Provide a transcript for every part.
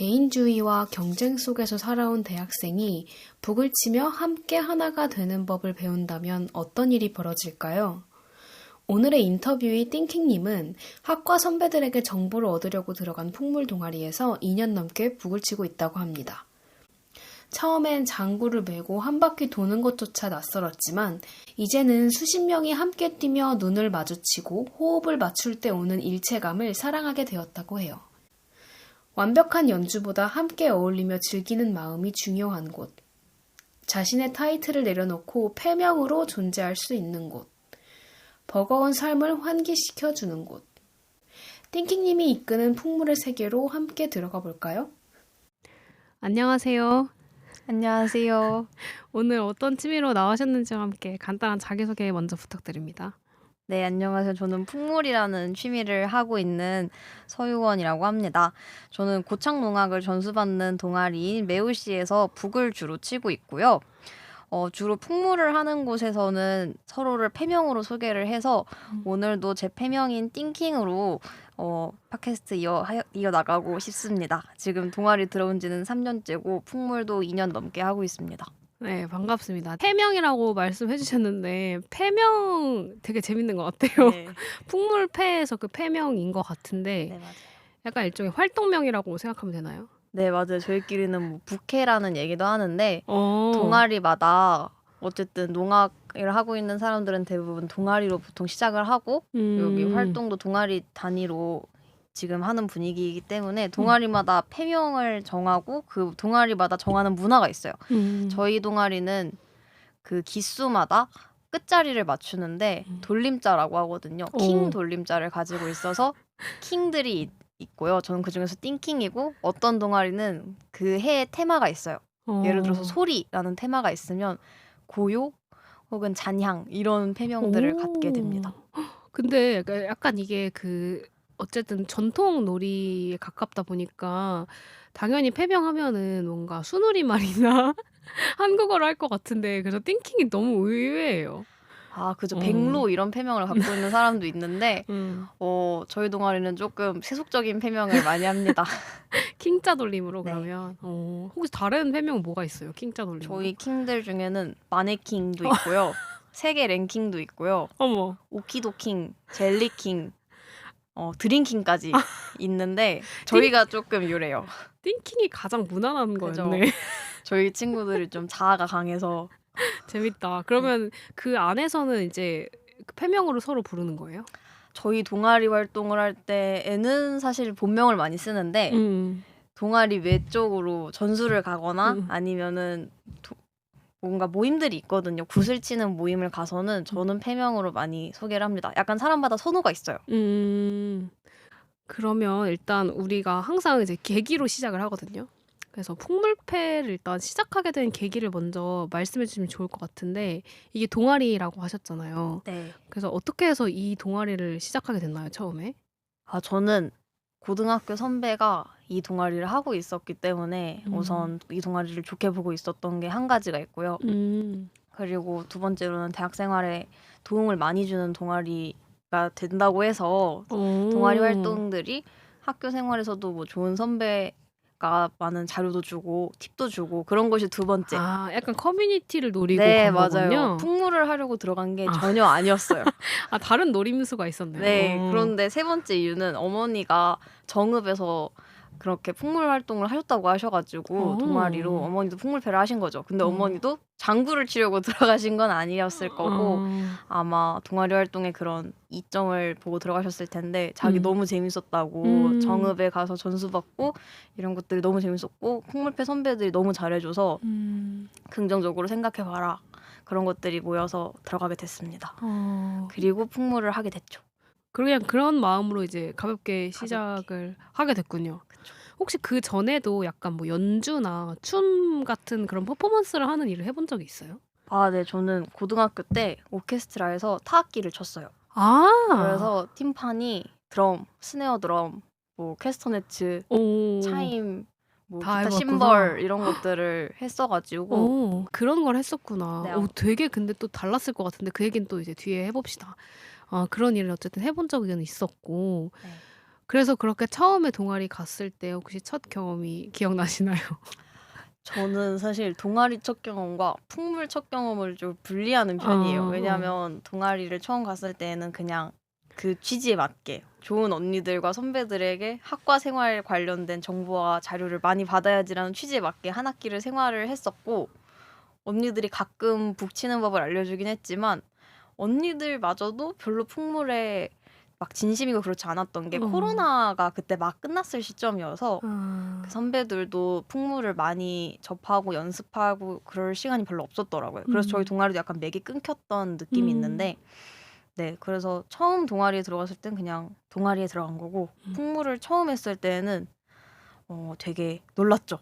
개인주의와 경쟁 속에서 살아온 대학생이 북을 치며 함께 하나가 되는 법을 배운다면 어떤 일이 벌어질까요? 오늘의 인터뷰의 띵킹님은 학과 선배들에게 정보를 얻으려고 들어간 풍물 동아리에서 2년 넘게 북을 치고 있다고 합니다. 처음엔 장구를 메고 한 바퀴 도는 것조차 낯설었지만 이제는 수십 명이 함께 뛰며 눈을 마주치고 호흡을 맞출 때 오는 일체감을 사랑하게 되었다고 해요. 완벽한 연주보다 함께 어울리며 즐기는 마음이 중요한 곳. 자신의 타이틀을 내려놓고 패명으로 존재할 수 있는 곳. 버거운 삶을 환기시켜주는 곳. 띵킹님이 이끄는 풍물의 세계로 함께 들어가 볼까요? 안녕하세요. 안녕하세요. 오늘 어떤 취미로 나오셨는지와 함께 간단한 자기소개 먼저 부탁드립니다. 네, 안녕하세요. 저는 풍물이라는 취미를 하고 있는 서유원이라고 합니다. 저는 고창농악을 전수받는 동아리인 매우시에서 북을 주로 치고 있고요. 주로 풍물을 하는 곳에서는 서로를 패명으로 소개를 해서 오늘도 제 패명인 띵킹으로 팟캐스트 이어나가고 싶습니다. 지금 동아리 들어온 지는 3년째고 풍물도 2년 넘게 하고 있습니다. 네, 반갑습니다. 패명이라고 말씀해 주셨는데 패명 되게 재밌는 것 같아요. 네, 풍물패에서 그 패명인 것 같은데 네, 맞아요. 약간 일종의 활동명이라고 생각하면 되나요? 네, 맞아요. 저희끼리는 뭐 부캐라는 얘기도 하는데 어, 동아리마다 어쨌든 농악을 하고 있는 사람들은 대부분 동아리로 보통 시작을 하고 여기 활동도 동아리 단위로 지금 하는 분위기이기 때문에 동아리마다 패명을 정하고 그 동아리마다 정하는 문화가 있어요. 저희 동아리는 그 기수마다 끝자리를 맞추는데 돌림자라고 하거든요. 킹 돌림자를 가지고 있어서 킹들이 있고요. 저는 그중에서 띵킹이고 어떤 동아리는 그 해의 테마가 있어요. 예를 들어서 소리라는 테마가 있으면 고요 혹은 잔향 이런 패명들을 갖게 됩니다. 근데 약간 이게 그 어쨌든 전통 놀이에 가깝다 보니까 당연히 패명하면은 뭔가 순우리말이나 한국어로 할 것 같은데 그래서 띵킹이 너무 의외예요. 아, 그죠. 백로 이런 패명을 갖고 있는 사람도 있는데 음, 저희 동아리는 조금 세속적인 패명을 많이 합니다. 킹자 돌림으로 네. 그러면 혹시 다른 패명 뭐가 있어요? 킹자 돌림으로? 저희 킹들 중에는 마네킹도 있고요. 세계 랭킹도 있고요. 어머. 오키도킹, 젤리킹, 드링킹까지 있는데 저희가 조금 요래요. 띵킹이 가장 무난한 그죠. 거였네. 저희 친구들이 좀 자아가 강해서 재밌다. 그러면 그 안에서는 이제 그 패명으로 서로 부르는 거예요? 저희 동아리 활동을 할 때에는 사실 본명을 많이 쓰는데 동아리 외쪽으로 전수를 가거나 아니면은 뭔가 모임들이 있거든요. 굿을 치는 모임을 가서는 저는 패명으로 많이 소개를 합니다. 약간 사람마다 선호가 있어요. 그러면 일단 우리가 항상 이제 계기로 시작을 하거든요. 그래서 풍물패를 일단 시작하게 된 계기를 먼저 말씀해 주시면 좋을 것 같은데 이게 동아리라고 하셨잖아요. 네. 그래서 어떻게 해서 이 동아리를 시작하게 됐나요, 처음에? 아, 저는 고등학교 선배가 이 동아리를 하고 있었기 때문에 우선 이 동아리를 좋게 보고 있었던 게 한 가지가 있고요. 그리고 두 번째로는 대학 생활에 도움을 많이 주는 동아리가 된다고 해서 동아리 활동들이 학교 생활에서도 뭐 좋은 선배가 많은 자료도 주고 팁도 주고 그런 것이 두 번째. 아, 약간 커뮤니티를 노리고 네, 간 맞아요. 거군요. 풍물을 하려고 들어간 게 전혀 아니었어요. 아, 다른 노림수가 있었네요. 네, 그런데 세 번째 이유는 어머니가 정읍에서 그렇게 풍물 활동을 하셨다고 하셔가지고 동아리로 어머니도 풍물패를 하신 거죠. 근데 어머니도 장구를 치려고 들어가신 건 아니었을 거고 아마 동아리 활동에 그런 이점을 보고 들어가셨을 텐데 자기 너무 재밌었다고 정읍에 가서 전수받고 이런 것들이 너무 재밌었고 풍물패 선배들이 너무 잘해줘서 긍정적으로 생각해봐라. 그런 것들이 모여서 들어가게 됐습니다. 그리고 풍물을 하게 됐죠. 그냥 그런 마음으로 이제 가볍게 시작을 하게 됐군요. 그쵸. 혹시 그 전에도 약간 뭐 연주나 춤 같은 그런 퍼포먼스를 하는 일을 해본 적이 있어요? 아, 네. 저는 고등학교 때 오케스트라에서 타악기를 쳤어요. 아, 그래서 팀파니, 드럼, 스네어 드럼, 뭐 캐스터네츠, 차임, 뭐 다 기타 해봤구나. 심벌 이런 것들을 했어가지고 그런 걸 했었구나. 네. 되게 근데 또 달랐을 것 같은데 그 얘기는 또 이제 뒤에 해봅시다. 그런 일을 어쨌든 해본 적은 있었고 네. 그래서 그렇게 처음에 동아리 갔을 때 혹시 첫 경험이 기억나시나요? 저는 사실 동아리 첫 경험과 풍물 첫 경험을 좀 분리하는 편이에요. 어. 왜냐하면 동아리를 처음 갔을 때는 그냥 그 취지에 맞게 좋은 언니들과 선배들에게 학과 생활 관련된 정보와 자료를 많이 받아야지라는 취지에 맞게 한 학기를 생활을 했었고, 언니들이 가끔 북치는 법을 알려주긴 했지만 언니들마저도 별로 풍물에 막 진심이고 그렇지 않았던 게 어. 코로나가 그때 막 끝났을 시점이어서 아. 그 선배들도 풍물을 많이 접하고 연습하고 그럴 시간이 별로 없었더라고요. 그래서 저희 동아리도 약간 맥이 끊겼던 느낌이 있는데, 네, 그래서 처음 동아리에 들어갔을 땐 그냥 동아리에 들어간 거고, 풍물을 처음 했을 때는 되게 놀랐죠.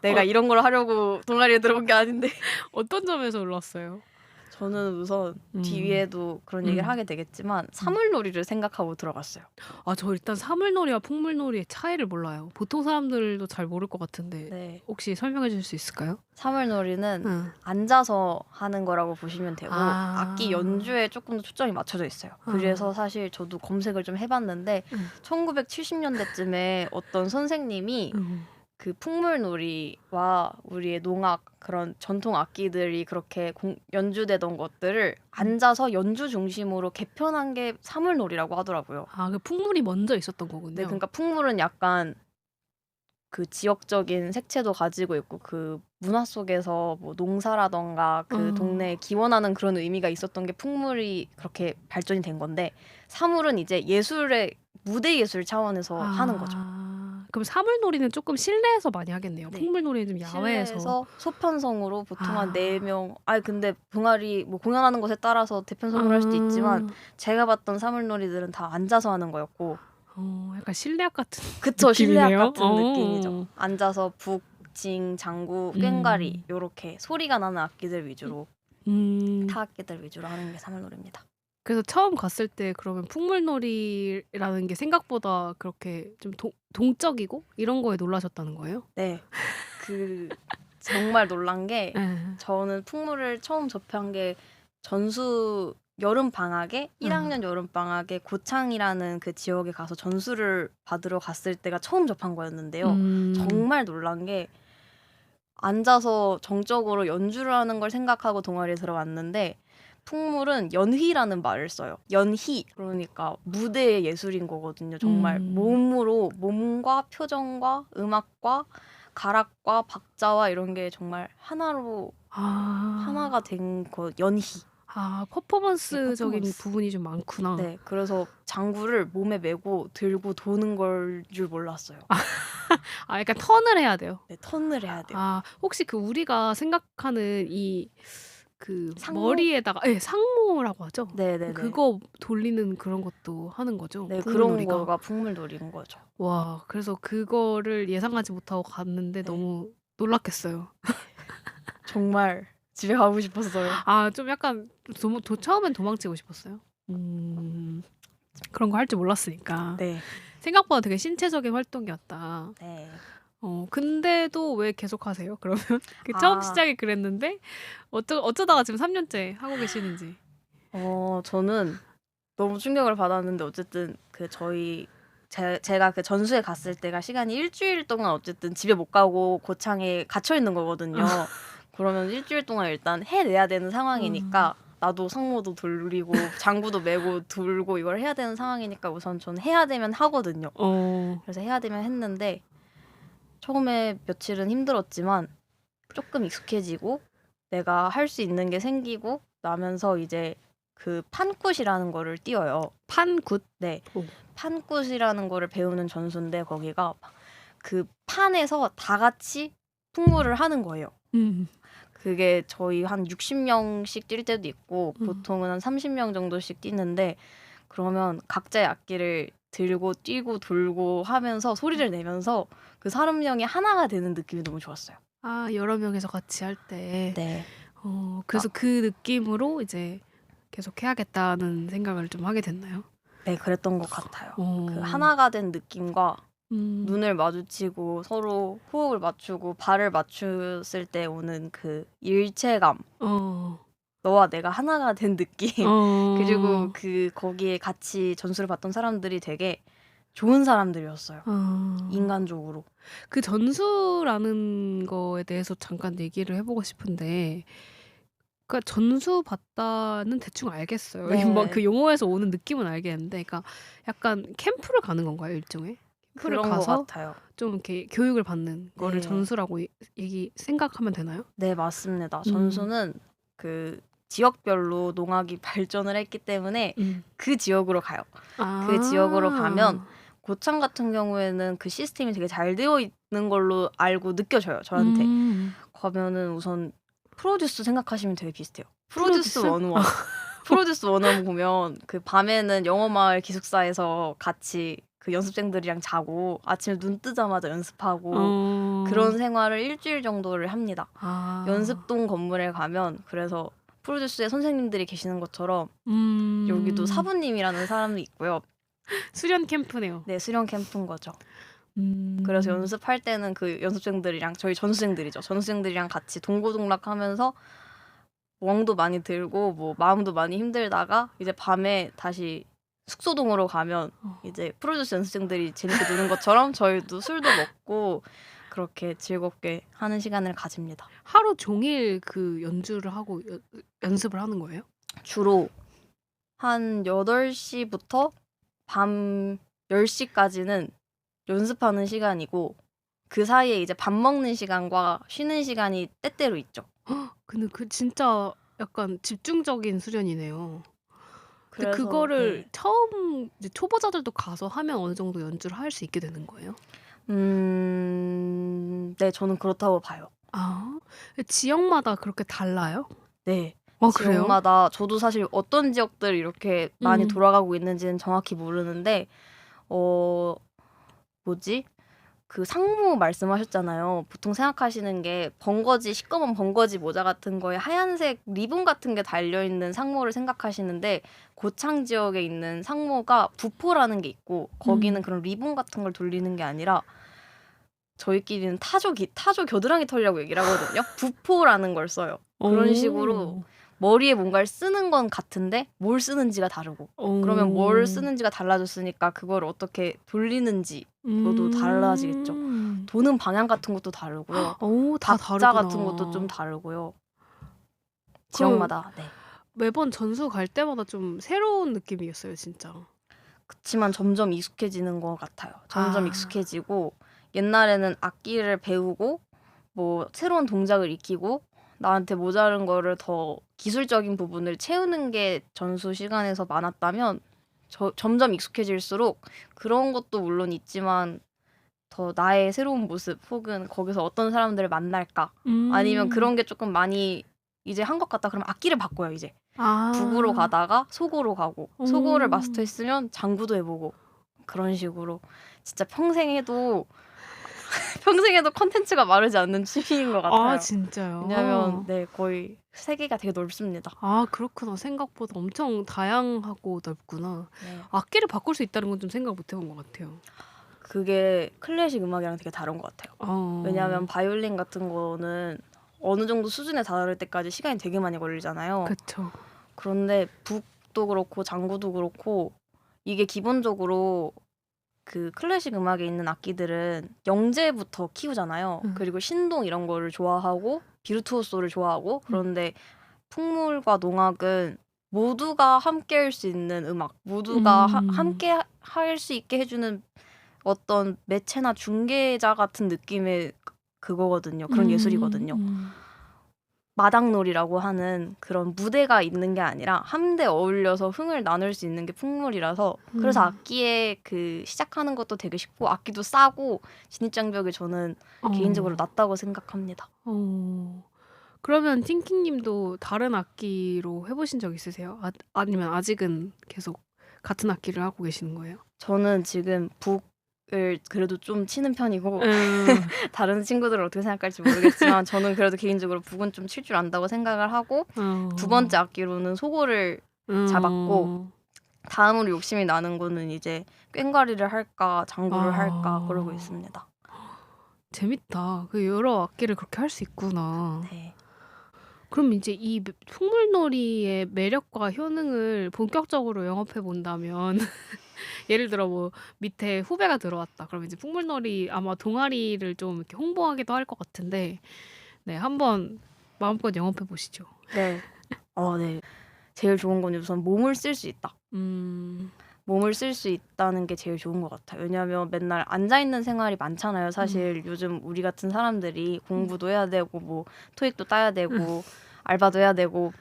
내가 이런 걸 하려고 동아리에 들어온 게 아닌데. 어떤 점에서 놀랐어요? 저는 우선 뒤에도 그런 얘기를 하게 되겠지만 사물놀이를 생각하고 들어갔어요. 아, 저 일단 사물놀이와 풍물놀이의 차이를 몰라요. 보통 사람들도 잘 모를 것 같은데 네, 혹시 설명해 주실 수 있을까요? 사물놀이는 응. 앉아서 하는 거라고 보시면 되고 아. 악기 연주에 조금 더 초점이 맞춰져 있어요. 그래서 사실 저도 검색을 좀 해봤는데 1970년대쯤에 어떤 선생님이 그 풍물놀이와 우리의 농악 그런 전통 악기들이 그렇게 연주되던 것들을 앉아서 연주 중심으로 개편한 게 사물놀이라고 하더라고요. 아, 그 풍물이 먼저 있었던 거군요. 네, 그러니까 풍물은 약간 그 지역적인 색채도 가지고 있고 그 문화 속에서 뭐 농사라던가 그 동네에 기원하는 그런 의미가 있었던 게 풍물이 그렇게 발전이 된 건데, 사물은 이제 예술의 무대 예술 차원에서 하는 거죠. 그럼 사물놀이는 조금 실내에서 많이 하겠네요. 네. 풍물놀이는 좀 야외에서. 실내에서 소편성으로 보통 한 4명. 근데 동아리 뭐 공연하는 곳에 따라서 대편성으로 할 수도 있지만 제가 봤던 사물놀이들은 다 앉아서 하는 거였고. 약간 실내악 같은 그쵸, 실내악 느낌이네요. 같은 느낌이죠. 앉아서 북, 징, 장구, 꽹과리 요렇게 소리가 나는 악기들 위주로 타악기들 위주로 하는 게 사물놀이입니다. 그래서 처음 갔을 때 그러면 풍물놀이라는 게 생각보다 그렇게 좀 동적이고 이런 거에 놀라셨다는 거예요? 네. 정말 놀란 게 네. 저는 풍물을 처음 접한 게 전수 여름 방학에 1학년 여름 방학에 고창이라는 그 지역에 가서 전수를 받으러 갔을 때가 처음 접한 거였는데요. 정말 놀란 게 앉아서 정적으로 연주를 하는 걸 생각하고 동아리에 들어갔는데 풍물은 연휘라는 말을 써요. 연휘. 그러니까 무대의 예술인 거거든요. 정말 몸과 표정과 음악과 가락과 박자와 이런 게 정말 하나로 하나가 된 거 연희. 퍼포먼스적인 퍼포먼스. 부분이 좀 많구나. 네, 그래서 장구를 몸에 메고 들고 도는 걸 줄 몰랐어요. 약간 턴을 해야 돼요. 네, 턴을 해야 돼요. 혹시 그 우리가 생각하는 그 상모? 머리에다가 상모라고 하죠? 네네네. 그거 돌리는 그런 것도 하는 거죠? 네, 그런 풍물놀이가? 거가 풍물놀이인 거죠. 와, 그래서 그거를 예상하지 못하고 갔는데 너무 놀랐겠어요. 정말 집에 가고 싶었어요. 좀 약간 처음엔 도망치고 싶었어요. 그런 거 할 줄 몰랐으니까. 네. 생각보다 되게 신체적인 활동이었다. 네. 근데도 왜 계속 하세요? 그러면 처음 시작이 그랬는데 어쩌다가 지금 3년째 하고 계시는지. 저는 너무 충격을 받았는데 어쨌든 제가 그 전수에 갔을 때가 시간이 일주일 동안 어쨌든 집에 못 가고 고창에 갇혀 있는 거거든요. 그러면 일주일 동안 일단 해내야 되는 상황이니까 나도 상모도 돌리고 장구도 메고 돌고 이걸 해야 되는 상황이니까 우선 저는 해야 되면 하거든요. 그래서 해야 되면 했는데 처음에 며칠은 힘들었지만 조금 익숙해지고 내가 할 수 있는 게 생기고 나면서 이제 그 판굿이라는 거를 띄워요. 판굿? 네. 판굿이라는 거를 배우는 전수인데 거기가 그 판에서 다 같이 풍물을 하는 거예요. 그게 저희 한 60명씩 뛸 때도 있고 보통은 한 30명 정도씩 뛰는데, 그러면 각자의 악기를 들고 뛰고 돌고 하면서 소리를 내면서 그 30명이 하나가 되는 느낌이 너무 좋았어요. 여러 명이서 같이 할 때. 네. 그래서 그 느낌으로 이제 계속 해야겠다는 생각을 좀 하게 됐나요? 네, 그랬던 것 같아요. 그 하나가 된 느낌과 눈을 마주치고 서로 호흡을 맞추고 발을 맞췄을 때 오는 그 일체감, 너와 내가 하나가 된 느낌, 그리고 거기에 같이 전수를 받던 사람들이 되게 좋은 사람들이었어요. 아. 인간적으로. 그 전수라는 거에 대해서 잠깐 얘기를 해보고 싶은데, 그러니까 전수 받다는 대충 알겠어요. 뭐 네. 그 용어에서 오는 느낌은 알겠는데, 그러니까 약간 캠프를 가는 건가요, 일종의? 캠프를 그런 것 가서 같아요. 좀 이렇게 교육을 받는 거를 네. 전수라고 생각하면 되나요? 네, 맞습니다. 전수는 그 지역별로 농악이 발전을 했기 때문에 그 지역으로 가요. 그 지역으로 가면 고창 같은 경우에는 그 시스템이 되게 잘 되어 있는 걸로 알고 느껴져요, 저한테. 가면은 우선 프로듀스 생각하시면 되게 비슷해요. 프로듀스 프로듀스? 101. 프로듀스 101 보면 그 밤에는 영어마을 기숙사에서 같이 그 연습생들이랑 자고 아침에 눈 뜨자마자 연습하고 그런 생활을 일주일 정도를 합니다. 아. 연습동 건물에 가면 그래서 프로듀스의 선생님들이 계시는 것처럼 여기도 사부님이라는 사람이 있고요. 수련 캠프네요. 네, 수련 캠프인 거죠. 그래서 연습할 때는 그 연습생들이랑 저희 전수생들이죠. 전수생들이랑 같이 동고동락하면서 멍도 많이 들고 뭐 마음도 많이 힘들다가 이제 밤에 다시 숙소동으로 가면 이제 프로듀스 연습생들이 재밌게 노는 것처럼 저희도 술도 먹고 그렇게 즐겁게 하는 시간을 가집니다. 하루 종일 그 연주를 하고 연습을 하는 거예요? 주로 한 8시부터 밤 10시까지는 연습하는 시간이고 그 사이에 이제 밥 먹는 시간과 쉬는 시간이 때때로 있죠. 근데 그 진짜 약간 집중적인 수련이네요. 근데 그래서 그거를 네. 처음 이제 초보자들도 가서 하면 어느 정도 연주를 할 수 있게 되는 거예요? 네, 저는 그렇다고 봐요. 아, 지역마다 그렇게 달라요? 네. 그래요? 지역마다 저도 사실 어떤 지역들 이렇게 많이 돌아가고 있는지는 정확히 모르는데 그 상무 말씀하셨잖아요. 보통 생각하시는 게 번거지, 시꺼먼 번거지 모자 같은 거에 하얀색 리본 같은 게 달려있는 상모를 생각하시는데 고창 지역에 있는 상모가 부포라는 게 있고 거기는 그런 리본 같은 걸 돌리는 게 아니라 저희끼리는 타조 겨드랑이 털이라고 얘기를 하거든요. 부포라는 걸 써요. 그런 식으로 머리에 뭔가를 쓰는 건 같은데 뭘 쓰는지가 다르고 그러면 뭘 쓰는지가 달라졌으니까 그걸 어떻게 돌리는지 그것도 달라지겠죠. 도는 방향 같은 것도 다르고요. 다 박자 다르구나. 같은 것도 좀 다르고요. 지역마다. 네. 매번 전수 갈 때마다 좀 새로운 느낌이었어요, 진짜. 그치만 점점 익숙해지는 것 같아요. 점점 익숙해지고 옛날에는 악기를 배우고 뭐 새로운 동작을 익히고 나한테 모자른 거를 더 기술적인 부분을 채우는 게 전수 시간에서 많았다면 점점 익숙해질수록 그런 것도 물론 있지만 더 나의 새로운 모습 혹은 거기서 어떤 사람들을 만날까 아니면 그런 게 조금 많이 이제 한 것 같다 그러면 악기를 바꿔요. 이제 북으로 가다가 소고로 가고 소고를 마스터했으면 장구도 해보고 그런 식으로 진짜 평생 해도 컨텐츠가 마르지 않는 취미인 것 같아요. 진짜요? 왜냐면 네, 거의 세계가 되게 넓습니다. 그렇구나. 생각보다 엄청 다양하고 넓구나. 네. 악기를 바꿀 수 있다는 건 좀 생각 못 해본 것 같아요. 그게 클래식 음악이랑 되게 다른 것 같아요. 왜냐하면 바이올린 같은 거는 어느 정도 수준에 다다를 때까지 시간이 되게 많이 걸리잖아요. 그렇죠. 그런데 북도 그렇고 장구도 그렇고 이게 기본적으로 그 클래식 음악에 있는 악기들은 영재부터 키우잖아요. 그리고 신동 이런 거를 좋아하고 비르투오소를 좋아하고 그런데 풍물과 농악은 모두가 함께 할 수 있는 음악, 모두가 함께 할 수 있게 해주는 어떤 매체나 중개자 같은 느낌의 그거거든요. 그런 예술이거든요. 마당놀이라고 하는 그런 무대가 있는 게 아니라 함대 어울려서 흥을 나눌 수 있는 게 풍물이라서 그래서 악기에 그 시작하는 것도 되게 쉽고 악기도 싸고 진입장벽이 저는 개인적으로 낮다고 생각합니다. 그러면 팅킹님도 다른 악기로 해보신 적 있으세요? 아니면 아직은 계속 같은 악기를 하고 계시는 거예요? 저는 지금 북을 그래도 좀 치는 편이고 다른 친구들은 어떻게 생각할지 모르겠지만 저는 그래도 개인적으로 북은 좀 칠 줄 안다고 생각을 하고 두 번째 악기로는 소고를 잡았고 다음으로 욕심이 나는 거는 이제 꽹과리를 할까 장구를 할까 그러고 있습니다. 재밌다. 그 여러 악기를 그렇게 할 수 있구나. 네. 그럼 이제 이 풍물놀이의 매력과 효능을 본격적으로 영업해 본다면 예를 들어 뭐 밑에 후배가 들어왔다. 그럼 이제 풍물놀이 아마 동아리를 좀 이렇게 홍보하기도 할 것 같은데 네, 한번 마음껏 영업해 보시죠. 네. 네. 제일 좋은 건 우선 몸을 쓸 수 있다. 몸을 쓸 수 있다는 게 제일 좋은 것 같아요. 왜냐하면 맨날 앉아있는 생활이 많잖아요. 사실 요즘 우리 같은 사람들이 공부도 해야 되고 뭐 토익도 따야 되고 알바도 해야 되고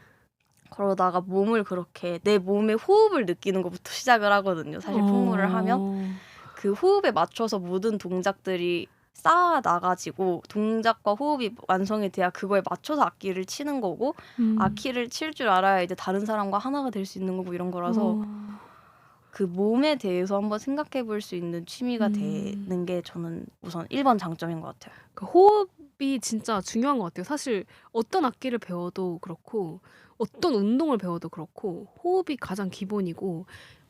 그러다가 몸을 그렇게 내 몸의 호흡을 느끼는 것부터 시작을 하거든요. 사실 풍물을 하면 그 호흡에 맞춰서 모든 동작들이 쌓아 나가지고 동작과 호흡이 완성이 돼야 그거에 맞춰서 악기를 치는 거고 악기를 칠 줄 알아야 이제 다른 사람과 하나가 될 수 있는 거고 이런 거라서 그 몸에 대해서 한번 생각해 볼 수 있는 취미가 되는 게 저는 우선 1번 장점인 것 같아요. 그 호흡이 진짜 중요한 것 같아요. 사실 어떤 악기를 배워도 그렇고 어떤 운동을 배워도 그렇고 호흡이 가장 기본이고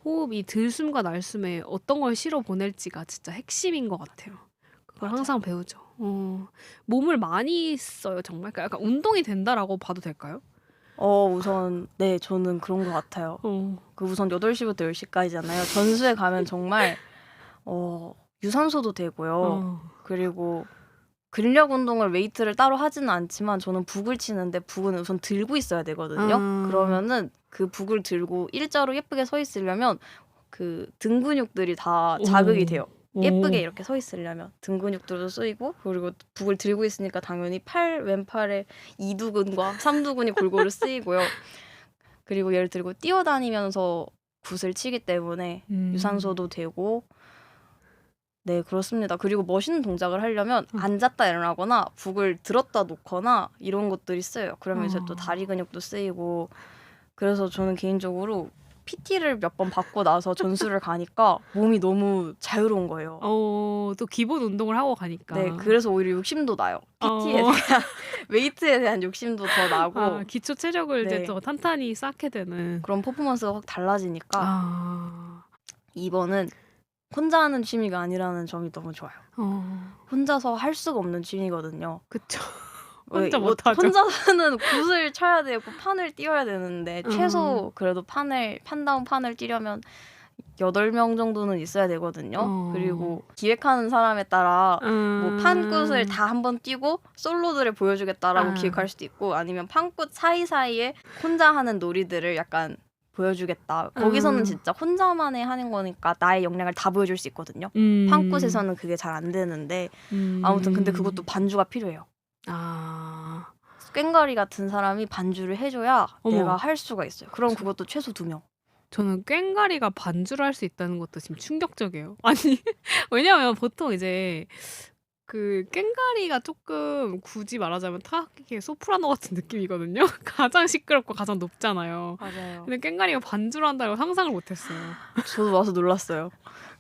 호흡이 들숨과 날숨에 어떤 걸 실어 보낼지가 진짜 핵심인 것 같아요. 그걸 맞아요. 항상 배우죠. 몸을 많이 써요, 정말. 그러니까 약간 운동이 된다라고 봐도 될까요? 우선 네, 저는 그런 것 같아요. 그 우선 8시부터 10시까지잖아요. 전수에 가면 정말 유산소도 되고요. 그리고 근력 운동을 웨이트를 따로 하지는 않지만 저는 북을 치는데 북은 우선 들고 있어야 되거든요. 그러면은 그 북을 들고 일자로 예쁘게 서 있으려면 그 등 근육들이 다 자극이 돼요. 예쁘게 이렇게 서 있으려면 등 근육들도 쓰이고 그리고 북을 들고 있으니까 당연히 왼팔에 이두근과 삼두근이 골고루 쓰이고요. 그리고 예를 들고 뛰어다니면서 굿을 치기 때문에 유산소도 되고 네, 그렇습니다. 그리고 멋있는 동작을 하려면 앉았다 일어나거나 북을 들었다 놓거나 이런 것들이 쓰여요. 그러면 이제 또 다리 근육도 쓰이고 그래서 저는 개인적으로 PT를 몇 번 받고 나서 전수를 가니까 몸이 너무 자유로운 거예요. 또 기본 운동을 하고 가니까. 네, 그래서 오히려 욕심도 나요. PT에 대한 웨이트에 대한 욕심도 더 나고 기초 체력을 이제 네. 더 탄탄히 쌓게 되는. 그런 퍼포먼스가 확 달라지니까 2번은 혼자 하는 취미가 아니라는 점이 너무 좋아요. 혼자서 할 수가 없는 취미거든요. 그쵸. 혼자 못하죠. 혼자서는 굿을 쳐야 되고 판을 띄워야 되는데 최소 그래도 판다운 판을 띄려면 8명 정도는 있어야 되거든요. 그리고 기획하는 사람에 따라 뭐 판굿을 다 한번 띄고 솔로들을 보여주겠다라고 기획할 수도 있고 아니면 판굿 사이사이에 혼자 하는 놀이들을 약간 보여주겠다. 거기서는 진짜 혼자만의 하는 거니까 나의 역량을 다 보여줄 수 있거든요. 판굿에서는 그게 잘 안 되는데 아무튼 근데 그것도 반주가 필요해요. 꽹과리 같은 사람이 반주를 해줘야 내가 할 수가 있어요. 그럼 그것도 최소 2명. 저는 꽹과리가 반주를 할 수 있다는 것도 지금 충격적이에요. 아니 왜냐면 보통 이제 그 꽹과리가 조금 굳이 말하자면 타악기의 소프라노 같은 느낌이거든요. 가장 시끄럽고 가장 높잖아요. 맞아요. 근데 꽹과리가 반주를 한다고 상상을 못했어요. 저도 와서 놀랐어요.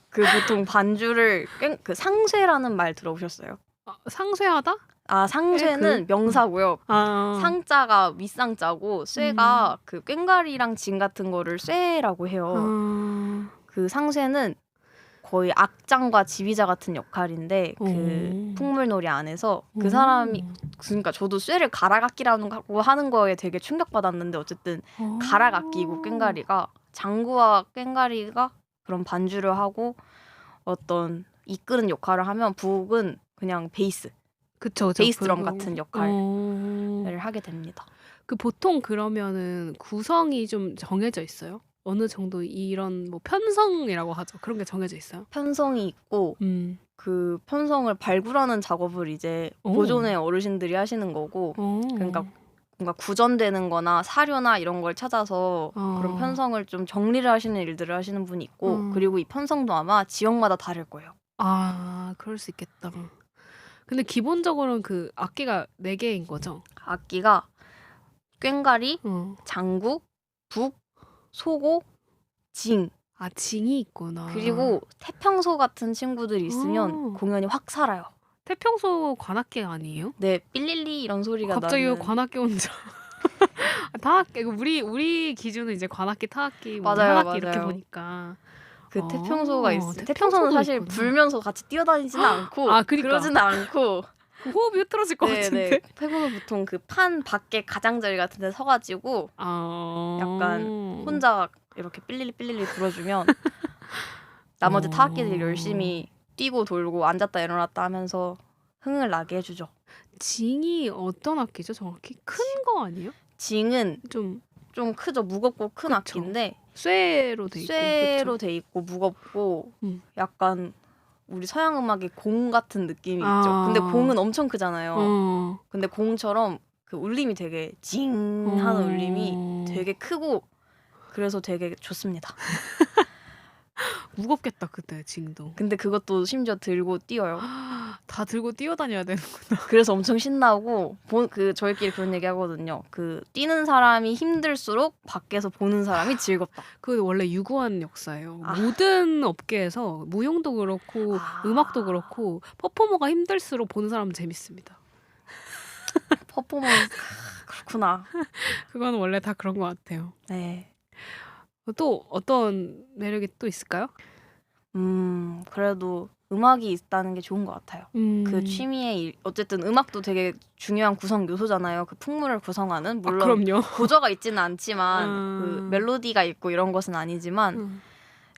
그 보통 반주를 그 상쇄라는 말 들어보셨어요? 상쇄하다? 상쇄는 명사고요. 상자가 윗상자고 쇠가 그 꽹과리랑 진 같은 거를 쇠라고 해요. 그 상쇄는 거의 악장과 지휘자 같은 역할인데 그 풍물놀이 안에서 그 사람이 그러니까 저도 쇠를 가락악기라고 하는 거에 되게 충격받았는데 어쨌든 가락악기고 꽹과리가 장구와 꽹과리가 그런 반주를 하고 어떤 이끄는 역할을 하면 북은 그냥 베이스. 그쵸. 베이스 드럼 같은 역할을 하게 됩니다. 그 보통 그러면은 구성이 좀 정해져 있어요? 어느 정도 이런 뭐 편성이라고 하죠. 그런 게 정해져 있어요? 편성이 있고 그 편성을 발굴하는 작업을 이제 보존의 어르신들이 하시는 거고 그러니까 뭔가 구전되는 거나 사료나 이런 걸 찾아서 그런 편성을 좀 정리를 하시는 일들을 하시는 분이 있고 그리고 이 편성도 아마 지역마다 다를 거예요. 그럴 수 있겠다. 근데 기본적으로는 그 악기가 4개인 거죠? 악기가 꽹과리, 장구, 북, 소고, 징. 징이 있구나. 그리고 태평소 같은 친구들이 있으면 공연이 확 살아요. 태평소 관악기 아니에요? 네, 삘릴리 이런 소리가 갑자기 나는. 관악기 혼자. 타악기 우리 기준은 이제 관악기, 타악기, 뭐 맞아요, 현악기 이렇게 맞아요. 보니까. 그 태평소가 있어요. 태평소도 태평소는 사실 있구나. 불면서 같이 뛰어다니지는 않고 그러니까. 그러지는 않고 호흡이 흐트러질 것 같은데. 네네. 해보면 보통 그 판 밖에 가장자리 같은 데 서가지고 약간 혼자 이렇게 삘리리 불어주면 나머지 타악기들이 열심히 뛰고 돌고 앉았다 일어났다 하면서 흥을 나게 해주죠. 징이 어떤 악기죠? 정확히 큰 거 아니에요? 징은 좀 좀 크죠. 무겁고 큰 그쵸. 악기인데 쇠로 돼 있고. 쇠로 그쵸? 돼 있고 무겁고 음. 약간 우리 서양 음악의 공 같은 느낌이 아. 있죠. 근데 공은 엄청 크잖아요. 어. 근데 공처럼 그 울림이 되게 징 하는 울림이 되게 크고 그래서 되게 좋습니다. 무겁겠다 그때 징도. 근데 그것도 심지어 들고 뛰어요. 다 들고 뛰어다녀야 되는구나. 그래서 엄청 신나고 그 저희끼리 그런 얘기 하거든요. 그 뛰는 사람이 힘들수록 밖에서 보는 사람이 즐겁다. 그 원래 유구한 역사예요. 아. 모든 업계에서 무용도 그렇고 음악도 그렇고 퍼포머가 힘들수록 보는 사람은 재밌습니다. 퍼포먼스 그렇구나. 그건 원래 다 그런 것 같아요. 네. 또 어떤 매력이 또 있을까요? 그래도 음악이 있다는 게 좋은 것 같아요. 그 취미의 어쨌든 음악도 되게 중요한 구성 요소잖아요. 그 풍물을 구성하는 물론 그럼요. 고저가 있지는 않지만 그 멜로디가 있고 이런 것은 아니지만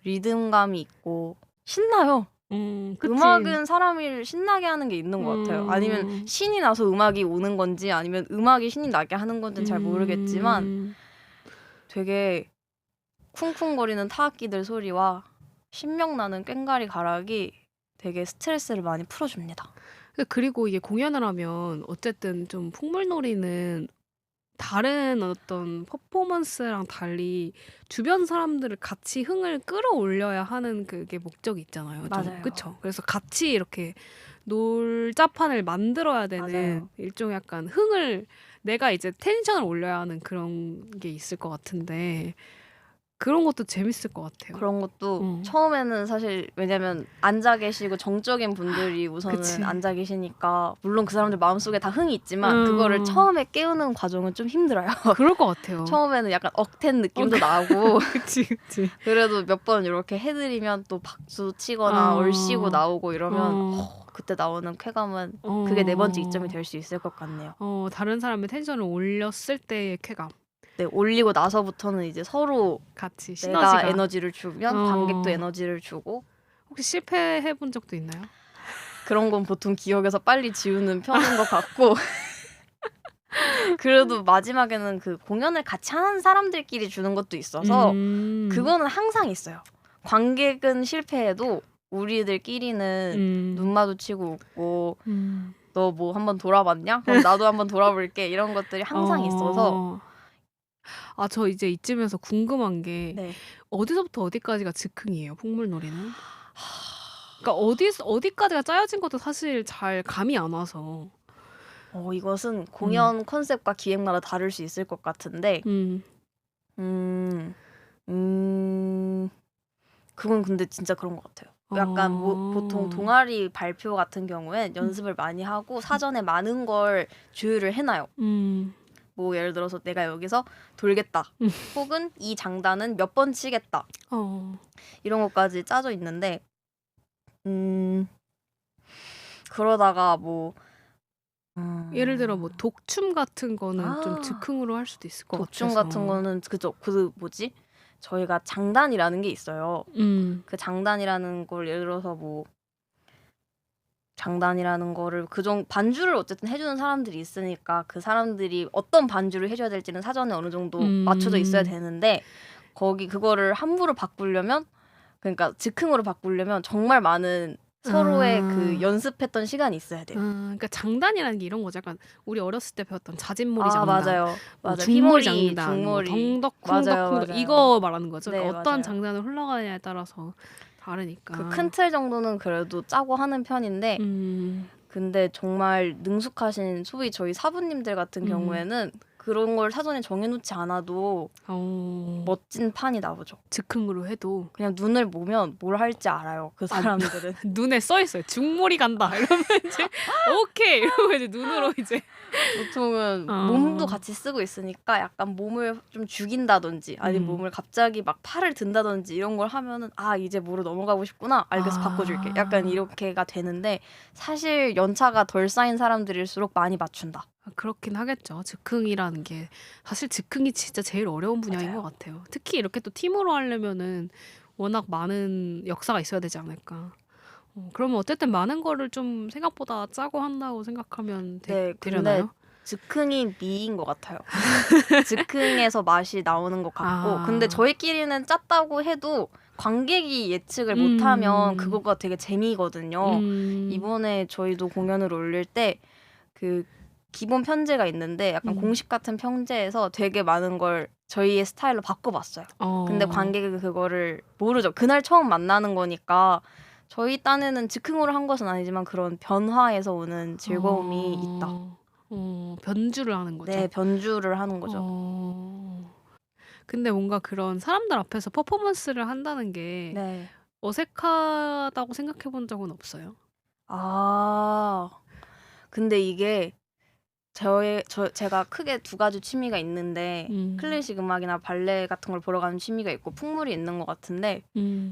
리듬감이 있고 신나요. 그치. 음악은 사람을 신나게 하는 게 있는 것 같아요. 아니면 신이 나서 음악이 오는 건지 아니면 음악이 신이 나게 하는 건지는 잘 모르겠지만 되게 쿵쿵거리는 타악기들 소리와 신명나는 꽹과리 가락이 되게 스트레스를 많이 풀어줍니다. 그리고 이게 공연을 하면 어쨌든 좀 풍물놀이는 다른 어떤 퍼포먼스랑 달리 주변 사람들을 같이 흥을 끌어올려야 하는 그게 목적이 있잖아요. 좀. 맞아요. 그쵸? 그래서 같이 이렇게 놀자판을 만들어야 되는 맞아요. 일종의 약간 흥을 내가 이제 텐션을 올려야 하는 그런 게 있을 것 같은데 그런 것도 재밌을 것 같아요. 그런 것도 처음에는 사실 왜냐면 앉아 계시고 정적인 분들이 우선은 그치. 앉아 계시니까 물론 그 사람들 마음속에 다 흥이 있지만 그거를 처음에 깨우는 과정은 좀 힘들어요. 그럴 것 같아요. 처음에는 약간 억텐 느낌도 나고 그치. 그래도 몇 번 이렇게 해드리면 또 박수 치거나 얼씨구 나오고 이러면 그때 나오는 쾌감은 그게 네 번째 이점이 될 수 있을 것 같네요. 다른 사람의 텐션을 올렸을 때의 쾌감. 네, 올리고 나서부터는 이제 서로 같이 내가 시너지가. 에너지를 주면 관객도 에너지를 주고 혹시 실패해 본 적도 있나요? 그런 건 보통 기억에서 빨리 지우는 편인 것 같고 그래도 마지막에는 그 공연을 같이 하는 사람들끼리 주는 것도 있어서 그거는 항상 있어요. 관객은 실패해도 우리들끼리는 눈 마주치고 웃고 너 뭐 한번 돌아봤냐? 그럼 나도 한번 돌아볼게. 이런 것들이 항상 있어서 저 이제 이쯤에서 궁금한 게 네. 어디서부터 어디까지가 즉흥이에요, 풍물놀이는? 그러니까 어디까지가 짜여진 것도 사실 잘 감이 안 와서. 이것은 공연 컨셉과 기획마다 다를 수 있을 것 같은데 그건 근데 진짜 그런 것 같아요. 약간 보통 동아리 발표 같은 경우엔 연습을 많이 하고 사전에 많은 걸 조율을 해놔요. 뭐 예를 들어서 내가 여기서 돌겠다. 혹은 이 장단은 몇 번 치겠다. 이런 것까지 짜져 있는데 그러다가 뭐 예를 들어 뭐 독춤 같은 거는 좀 즉흥으로 할 수도 있을 것 독춤 같아서. 같은 거는 그죠. 그 뭐지? 저희가 장단이라는 게 있어요. 그 장단이라는 걸 예를 들어서 뭐 장단이라는 거를 반주를 어쨌든 해주는 사람들이 있으니까 그 사람들이 어떤 반주를 해줘야 될지는 사전에 어느 정도 맞춰져 있어야 되는데 그거를 함부로 바꾸려면 그러니까 즉흥으로 바꾸려면 정말 많은 서로의 그 연습했던 시간이 있어야 돼요. 그러니까 장단이라는 게 이런 거죠. 약간 우리 어렸을 때 배웠던 자진몰이 장단, 맞아요. 뭐 맞아요. 중몰 휘몰이, 장단, 중몰이. 덩덕, 맞아요, 쿵덕, 맞아요. 이거 말하는 거죠. 네, 그러니까 어떤 맞아요. 장단을 흘러가느냐에 따라서 다르니까. 그 큰 틀 정도는 그래도 짜고 하는 편인데 근데 정말 능숙하신 소위 저희 사부님들 같은 경우에는 그런 걸 사전에 정해놓지 않아도 멋진 판이 나오죠. 즉흥으로 해도 그냥 눈을 보면 뭘 할지 알아요. 그 사람들은. 눈에 써 있어요. 중몰이 간다. 이러면 이제 오케이 이러면 이제 눈으로 이제 보통은 몸도 같이 쓰고 있으니까 약간 몸을 좀 죽인다든지 아니면 몸을 갑자기 막 팔을 든다든지 이런 걸 하면은 아 이제 뭐로 넘어가고 싶구나. 알겠어 바꿔줄게. 약간 이렇게가 되는데 사실 연차가 덜 쌓인 사람들일수록 많이 맞춘다. 그렇긴 하겠죠. 즉흥이라는 게 사실 즉흥이 진짜 제일 어려운 분야인 맞아요. 것 같아요. 특히 이렇게 또 팀으로 하려면은 워낙 많은 역사가 있어야 되지 않을까. 그러면 어쨌든 많은 거를 좀 생각보다 짜고 한다고 생각하면 네, 되려나요? 즉흥이 미인 것 같아요. 즉흥에서 맛이 나오는 것 같고 아. 근데 저희끼리는 짰다고 해도 관객이 예측을 못하면 그거가 되게 재미거든요. 이번에 저희도 공연을 올릴 때 그 기본 편제가 있는데 약간 공식 같은 편제에서 되게 많은 걸 저희의 스타일로 바꿔봤어요. 근데 관객은 그거를 모르죠. 그날 처음 만나는 거니까 저희 딴에는 즉흥으로 한 것은 아니지만 그런 변화에서 오는 즐거움이 있다. 변주를 하는 거죠. 네, 변주를 하는 거죠. 근데 뭔가 그런 사람들 앞에서 퍼포먼스를 한다는 게 네. 어색하다고 생각해 본 적은 없어요? 근데 이게 제가 크게 두 가지 취미가 있는데 클래식 음악이나 발레 같은 걸 보러 가는 취미가 있고 풍물이 있는 것 같은데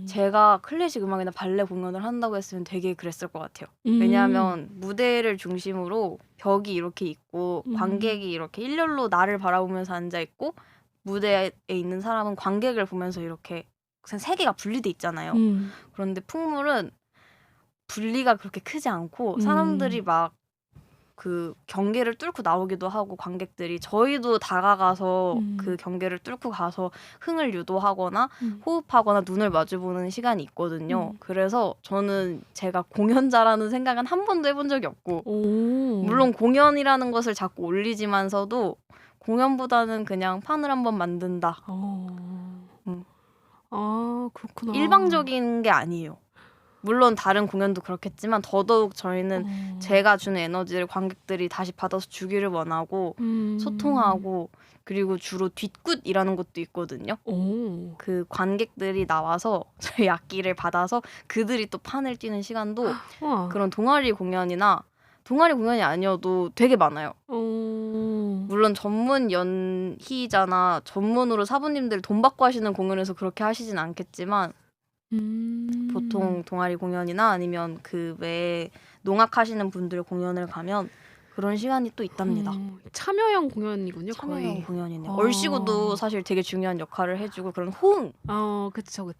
제가 클래식 음악이나 발레 공연을 한다고 했으면 되게 그랬을 것 같아요. 왜냐하면 무대를 중심으로 벽이 이렇게 있고 관객이 이렇게 일렬로 나를 바라보면서 앉아있고 무대에 있는 사람은 관객을 보면서 이렇게 세 개가 분리돼 있잖아요. 그런데 풍물은 분리가 그렇게 크지 않고 사람들이 막 그 경계를 뚫고 나오기도 하고 관객들이 저희도 다가가서 그 경계를 뚫고 가서 흥을 유도하거나 호흡하거나 눈을 마주보는 시간이 있거든요. 그래서 저는 제가 공연자라는 생각은 한 번도 해본 적이 없고 물론 공연이라는 것을 자꾸 올리지만서도 공연보다는 그냥 판을 한번 만든다. 그렇구나. 일방적인 게 아니에요. 물론 다른 공연도 그렇겠지만 더더욱 저희는 제가 주는 에너지를 관객들이 다시 받아서 주기를 원하고 소통하고 그리고 주로 뒷굿이라는 것도 있거든요. 그 관객들이 나와서 저희 악기를 받아서 그들이 또 판을 뛰는 시간도 그런 동아리 공연이 아니어도 되게 많아요. 물론 전문 연희자나 전문으로 사부님들 돈 받고 하시는 공연에서 그렇게 하시진 않겠지만 보통 동아리 공연이나 아니면 그 외에 농악하시는 분들 공연을 가면 그런 시간이 또 있답니다. 참여형 공연이군요. 참여형 거의. 공연이네요. 얼씨구도 사실 되게 중요한 역할을 해주고 그런 호응. 그쵸.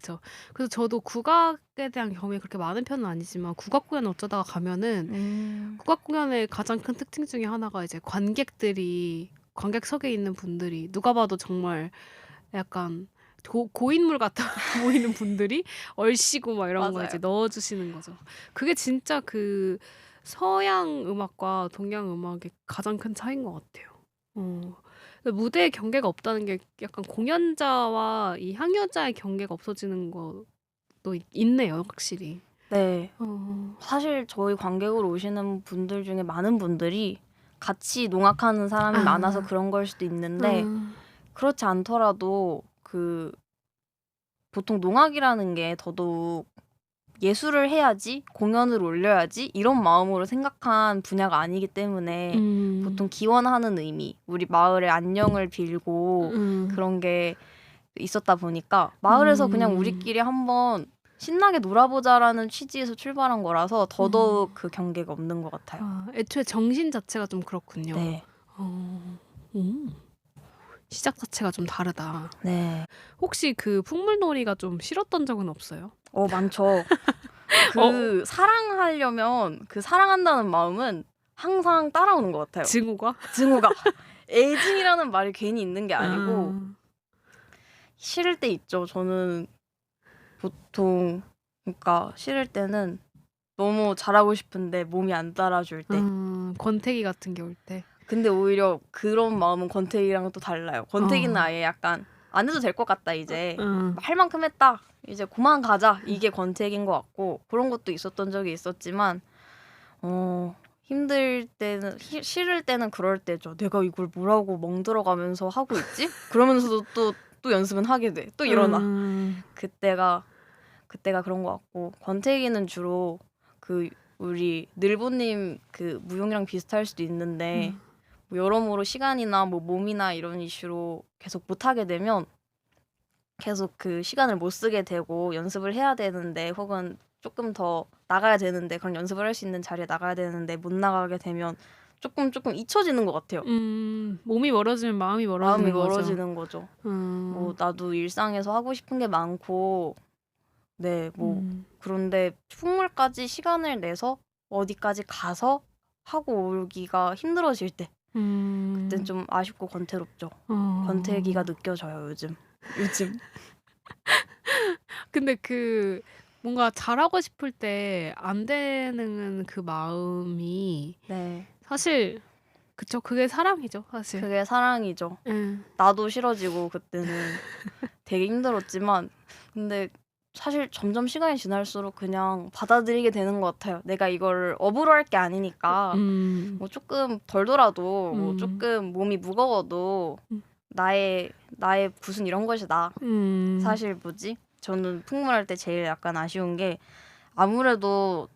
그래서 저도 국악에 대한 경험이 그렇게 많은 편은 아니지만 국악 공연 어쩌다가 가면은 국악 공연의 가장 큰 특징 중에 하나가 이제 관객석에 있는 분들이 누가 봐도 정말 약간 고인물 같아 보이는 분들이 얼씨구 막 이런 거 맞아요. 이제 넣어주시는 거죠. 그게 진짜 그 서양 음악과 동양 음악의 가장 큰 차이인 것 같아요. 무대에 경계가 없다는 게 약간 공연자와 이 향유자의 경계가 없어지는 것도 있네요, 확실히. 네. 사실 저희 관객으로 오시는 분들 중에 많은 분들이 같이 농악하는 사람이 많아서 그런 걸 수도 있는데 그렇지 않더라도 그 보통 농악이라는 게 더더욱 예술을 해야지 공연을 올려야지 이런 마음으로 생각한 분야가 아니기 때문에 보통 기원하는 의미 우리 마을의 안녕을 빌고 그런 게 있었다 보니까 마을에서 그냥 우리끼리 한번 신나게 놀아보자라는 취지에서 출발한 거라서 더더욱 그 경계가 없는 것 같아요. 애초에 정신 자체가 좀 그렇군요. 네. 시작 자체가 좀 다르다. 네. 혹시 그 풍물놀이가 좀 싫었던 적은 없어요? 많죠. 사랑하려면 그 사랑한다는 마음은 항상 따라오는 것 같아요. 증오가? 애증이라는 말이 괜히 있는 게 아니고 싫을 때 있죠. 저는 보통 그러니까 싫을 때는 너무 잘하고 싶은데 몸이 안 따라줄 때. 권태기 같은 게 올 때. 근데 오히려 그런 마음은 권태기랑은 또 달라요. 권태기는 아예 약간 안 해도 될 것 같다 이제. 할 만큼 했다. 이제 그만 가자. 이게 권태기인 것 같고 그런 것도 있었던 적이 있었지만 힘들 때는 싫을 때는 그럴 때죠. 내가 이걸 뭐라고 멍들어가면서 하고 있지? 그러면서도 또 연습은 하게 돼. 또 일어나. 그때가 그런 것 같고 권태기는 주로 그 우리 늘보님 그 무용이랑 비슷할 수도 있는데 뭐 여러모로 시간이나 뭐 몸이나 이런 이슈로 계속 못 하게 되면 계속 그 시간을 못 쓰게 되고 연습을 해야 되는데 혹은 조금 더 나가야 되는데 그런 연습을 할 수 있는 자리에 나가야 되는데 못 나가게 되면 조금 잊혀지는 것 같아요. 몸이 멀어지면 마음이 마음이 멀어지는 거죠. 멀어지는 거죠. 뭐 나도 일상에서 하고 싶은 게 많고 네, 뭐 그런데 풍물까지 시간을 내서 어디까지 가서 하고 오기가 힘들어질 때 그땐 좀 아쉽고 권태롭죠. 권태기가 느껴져요, 요즘. 근데 그 뭔가 잘하고 싶을 때 안 되는 그 마음이 네, 사실 그쵸, 그게 사랑이죠, 사실. 그게 사랑이죠. 나도 싫어지고 그때는 되게 힘들었지만 근데 사실 점점 시간이 지날수록 그냥 받아들이게 되는 것 같아요. 내가 이걸 업으로 할 게 아니니까 뭐 조금 덜더라도 뭐 조금 몸이 무거워도 나의 굿은 이런 것이 나. 사실 뭐지? 저는 풍물할 때 제일 약간 아쉬운 게 아무래도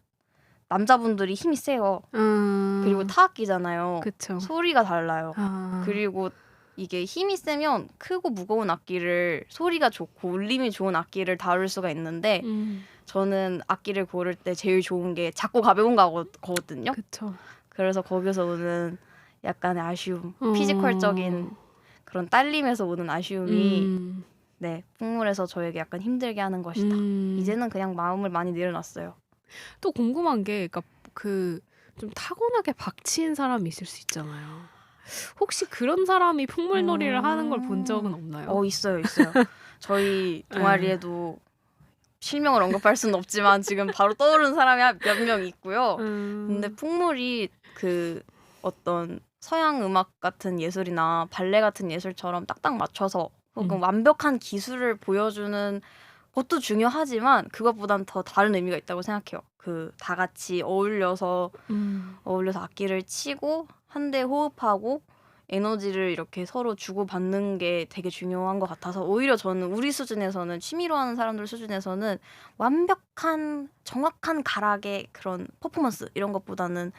남자분들이 힘이 세요. 그리고 타악기잖아요. 그쵸. 소리가 달라요. 그리고 이게 힘이 세면 크고 무거운 악기를 소리가 좋고 울림이 좋은 악기를 다룰 수가 있는데 저는 악기를 고를 때 제일 좋은 게 작고 가벼운 거거든요. 그쵸. 그래서 거기서 오는 약간의 아쉬움, 피지컬적인 그런 딸림에서 오는 아쉬움이 네, 풍물에서 저에게 약간 힘들게 하는 것이다. 이제는 그냥 마음을 많이 내려놨어요. 또 궁금한 게, 그러니까 그 좀 타고나게 박치인 사람이 있을 수 있잖아요. 혹시 그런 사람이 풍물놀이를 하는 걸 본 적은 없나요? 있어요. 저희 동아리에도 실명을 언급할 수는 없지만 지금 바로 떠오르는 사람이 몇 명 있고요. 근데 풍물이 그 어떤 서양 음악 같은 예술이나 발레 같은 예술처럼 딱딱 맞춰서 혹은 완벽한 기술을 보여주는 것도 중요하지만 그것보단 더 다른 의미가 있다고 생각해요. 그 다 같이 어울려서 악기를 치고 한데 호흡하고 에너지를 이렇게 서로 주고받는 게 되게 중요한 것 같아서 오히려 저는 우리 수준에서는 취미로 하는 사람들 수준에서는 완벽한 정확한 가락의 그런 퍼포먼스 이런 것보다는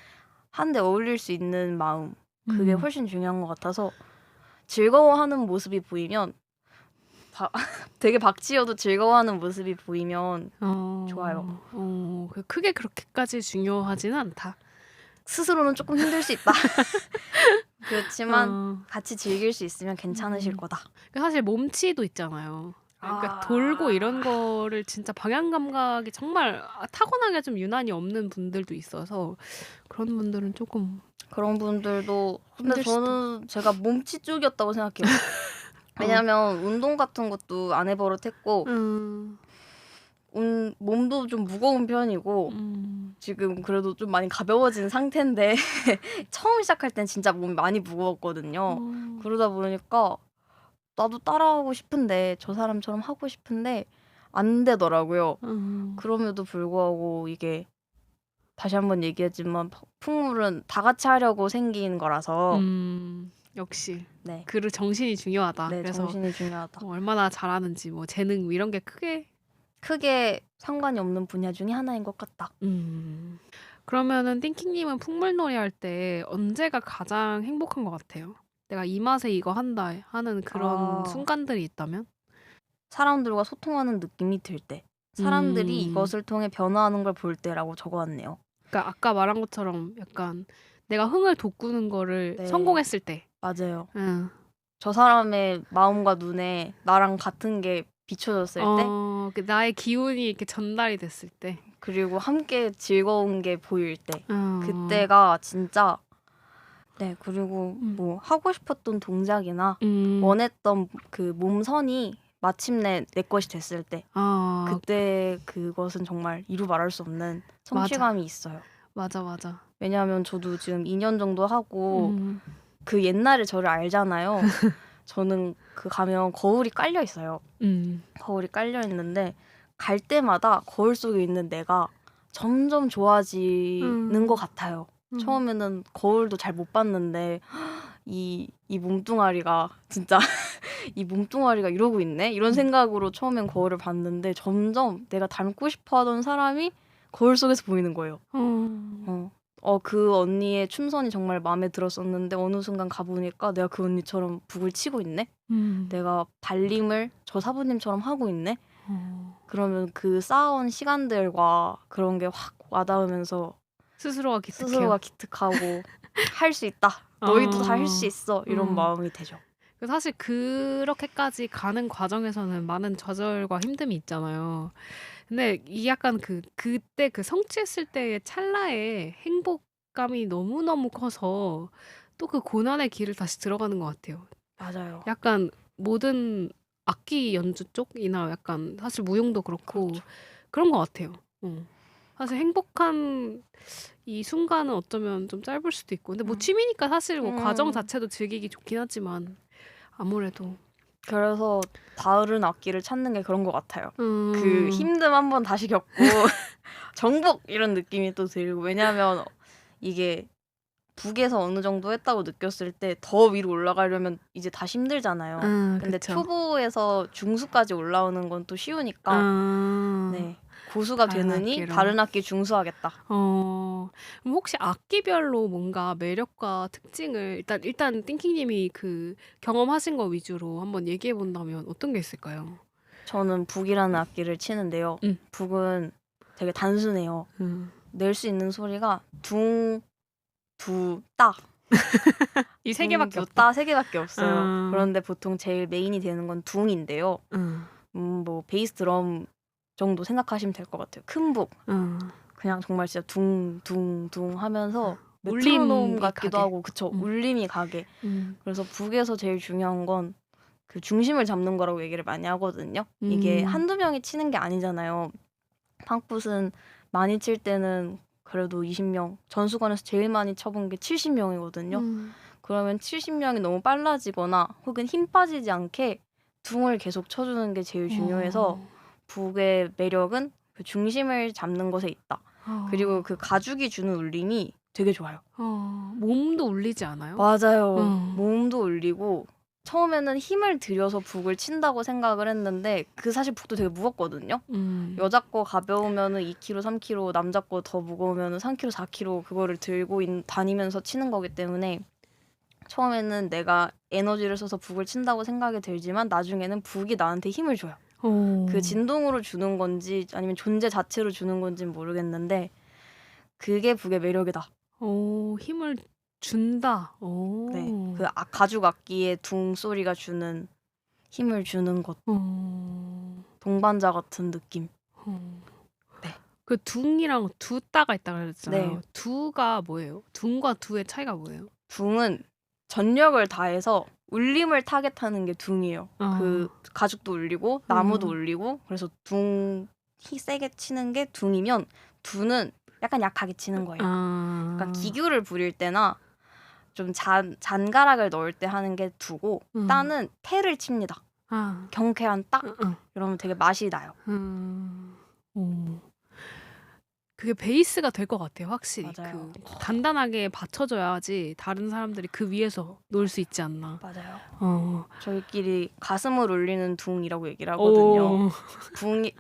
한데 어울릴 수 있는 마음 그게 훨씬 중요한 것 같아서 즐거워하는 모습이 보이면 되게 박지여도 즐거워하는 모습이 보이면 좋아요. 크게 그렇게까지 중요하지는 않다. 스스로는 조금 힘들 수 있다. 그렇지만 같이 즐길 수 있으면 괜찮으실 거다. 사실 몸치도 있잖아요. 그러니까 돌고 이런 거를 진짜 방향 감각이 정말 타고나게 좀 유난히 없는 분들도 있어서 그런 분들은 조금 그런 분들도 근데 힘들 수도. 저는 제가 몸치 쪽이었다고 생각해요. 왜냐면 운동 같은 것도 안 해버릇했고 몸도 좀 무거운 편이고 지금 그래도 좀 많이 가벼워진 상태인데 처음 시작할 땐 진짜 몸이 많이 무거웠거든요. 그러다 보니까 나도 따라하고 싶은데 저 사람처럼 하고 싶은데 안 되더라고요. 그럼에도 불구하고 이게 다시 한번 얘기했지만 풍물은 다 같이 하려고 생긴 거라서 역시 네. 그 정신이 중요하다. 네, 그래서 정신이 중요하다. 얼마나 잘하는지 뭐 재능 이런 게 크게 상관이 없는 분야 중에 하나인 것 같다. 그러면은 띵킹님은 풍물놀이 할 때 언제가 가장 행복한 것 같아요? 내가 이 맛에 이거 한다 하는 그런 순간들이 있다면? 사람들과 소통하는 느낌이 들 때. 사람들이 이것을 통해 변화하는 걸 볼 때라고 적어왔네요. 그러니까 아까 말한 것처럼 약간 내가 흥을 돋구는 거를 네. 성공했을 때. 맞아요. 저 사람의 마음과 눈에 나랑 같은 게 비춰졌을 때 나의 기운이 이렇게 전달이 됐을 때. 그리고 함께 즐거운 게 보일 때 그때가 진짜 네 그리고 뭐 하고 싶었던 동작이나 원했던 그 몸선이 마침내 내 것이 됐을 때 그때 그것은 정말 이루 말할 수 없는 성취감이 있어요. 맞아. 왜냐하면 저도 지금 2년 정도 하고 그 옛날에 저를 알잖아요. 저는 그 가면 거울이 깔려 있어요. 거울이 깔려 있는데 갈 때마다 거울 속에 있는 내가 점점 좋아지는 것 같아요. 처음에는 거울도 잘 못 봤는데 이 몸뚱아리가 진짜 이 몸뚱아리가 이러고 있네? 이런 생각으로 처음엔 거울을 봤는데 점점 내가 닮고 싶어 하던 사람이 거울 속에서 보이는 거예요. 그 언니의 춤선이 정말 마음에 들었었는데 어느 순간 가보니까 내가 그 언니처럼 북을 치고 있네? 내가 발림을 저 사부님처럼 하고 있네? 그러면 그 쌓아온 시간들과 그런 게 확 와닿으면서 스스로가 기특하고 할 수 있다. 너희도 다 할 수 있어. 이런 마음이 되죠. 사실 그렇게까지 가는 과정에서는 많은 좌절과 힘듦이 있잖아요. 근데 이 약간 그때 그 성취했을 때의 찰나의 행복감이 너무너무 커서 또 그 고난의 길을 다시 들어가는 것 같아요. 맞아요. 약간 모든 악기 연주 쪽이나 약간 사실 무용도 그렇고 그런 것 같아요. 사실 행복한 이 순간은 어쩌면 좀 짧을 수도 있고 근데 뭐 취미니까 사실 뭐 과정 자체도 즐기기 좋긴 하지만 아무래도 그래서 다른 악기를 찾는 게 그런 것 같아요. 그 그 힘듦 한번 다시 겪고 정복 이런 느낌이 또 들고 왜냐하면 이게 북에서 어느 정도 했다고 느꼈을 때 더 위로 올라가려면 이제 다시 힘들잖아요. 근데 그쵸. 초보에서 중수까지 올라오는 건 또 쉬우니까 네 고수가 다른 되느니 악기로. 다른 악기 중수하겠다. 그럼 혹시 악기별로 뭔가 매력과 특징을 일단 띵킹님이 그 경험하신 거 위주로 한번 얘기해 본다면 어떤 게 있을까요? 저는 북이라는 악기를 치는데요. 북은 되게 단순해요. 낼 수 있는 소리가 둥, 두, 따. 이 세 개밖에 없다. 따 세 개밖에 없어요. 그런데 보통 제일 메인이 되는 건 둥인데요. 뭐 베이스 드럼 정도 생각하시면 될 것 같아요. 큰 북. 그냥 정말 진짜 둥, 둥, 둥 하면서 메트로놈 울림이 같기도 가게. 하고 그쵸. 울림이 가게. 그래서 북에서 제일 중요한 건 그 중심을 잡는 거라고 얘기를 많이 하거든요. 이게 한두 명이 치는 게 아니잖아요. 팡굿은 많이 칠 때는 그래도 20명, 전수관에서 제일 많이 쳐본 게 70명이거든요. 그러면 70명이 너무 빨라지거나 혹은 힘 빠지지 않게 둥을 계속 쳐주는 게 제일 중요해서 북의 매력은 그 중심을 잡는 것에 있다. 그리고 그 가죽이 주는 울림이 되게 좋아요. 몸도 울리지 않아요? 맞아요. 몸도 울리고 처음에는 힘을 들여서 북을 친다고 생각을 했는데 그 사실 북도 되게 무겁거든요. 여자 거 가벼우면은 2kg, 3kg, 남자 거 더 무거우면은 3kg, 4kg 그거를 들고 다니면서 치는 거기 때문에 처음에는 내가 에너지를 써서 북을 친다고 생각이 들지만 나중에는 북이 나한테 힘을 줘요. 그 진동으로 주는 건지 아니면 존재 자체로 주는 건지는 모르겠는데 그게 북의 매력이다. 힘을 준다. 네, 그 가죽 악기의 둥 소리가 주는 힘을 주는 것. 동반자 같은 느낌. 네. 그 둥이랑 두따가 있다고 그랬잖아요. 네. 두가 뭐예요? 둥과 두의 차이가 뭐예요? 둥은 전력을 다해서 울림을 타겟하는 게 둥이에요. 그 가죽도 울리고 나무도 울리고 그래서 둥이 세게 치는 게 둥이면 두는 약간 약하게 치는 거예요. 그러니까 기교를 부릴 때나 좀 잔가락을 넣을 때 하는 게 두고 따는 태를 칩니다. 경쾌한 따 이러면 되게 맛이 나요. 그게 베이스가 될 것 같아요. 확실히 맞아요. 단단하게 받쳐줘야지 다른 사람들이 그 위에서 놀 수 있지 않나. 맞아요. 저희끼리 가슴을 울리는 둥이라고 얘기를 하거든요.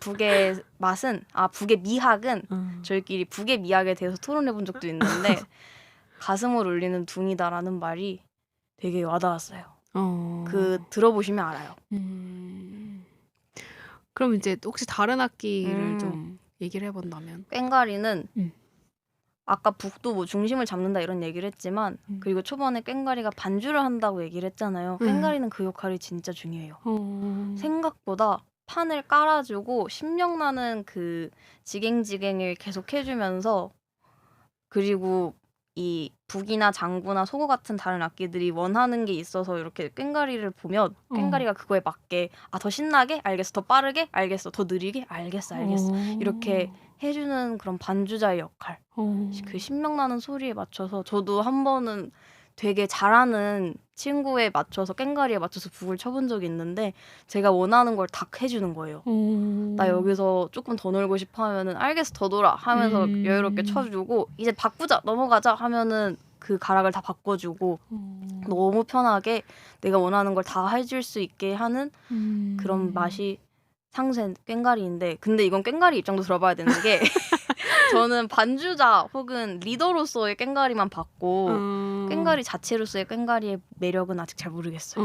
북의 맛은 북의 미학은 저희끼리 북의 미학에 대해서 토론해 본 적도 있는데 가슴을 울리는 둥이다라는 말이 되게 와닿았어요. 그 들어보시면 알아요. 그럼 이제 혹시 다른 악기를 좀 얘기를 해본다면? 꽹과리는 아까 북도 뭐 중심을 잡는다 이런 얘기를 했지만 그리고 초반에 꽹과리가 반주를 한다고 얘기를 했잖아요. 꽹과리는 그 역할이 진짜 중요해요. 생각보다 판을 깔아주고 신명나는 그 지갱지갱을 계속 해주면서 그리고 이 북이나 장구나 소고 같은 다른 악기들이 원하는 게 있어서 이렇게 꽹과리를 보면 꽹과리가 그거에 맞게 더 신나게? 알겠어. 더 빠르게? 알겠어. 더 느리게? 알겠어. 이렇게 해주는 그런 반주자의 역할. 그 신명나는 소리에 맞춰서 저도 한 번은 되게 잘하는 친구에 맞춰서 꽹과리에 맞춰서 북을 쳐본 적이 있는데 제가 원하는 걸 다 해주는 거예요. 나 여기서 조금 더 놀고 싶어 하면은 알겠어 더 놀아 하면서 여유롭게 쳐주고 이제 바꾸자 넘어가자 하면은 그 가락을 다 바꿔주고 너무 편하게 내가 원하는 걸 다 해줄 수 있게 하는 그런 맛이 상세 꽹과리인데 근데 이건 꽹과리 입장도 들어봐야 되는 게 저는 반주자 혹은 리더로서의 꽹과리만 봤고 꽹과리 자체로서의 꽹과리의 매력은 아직 잘 모르겠어요.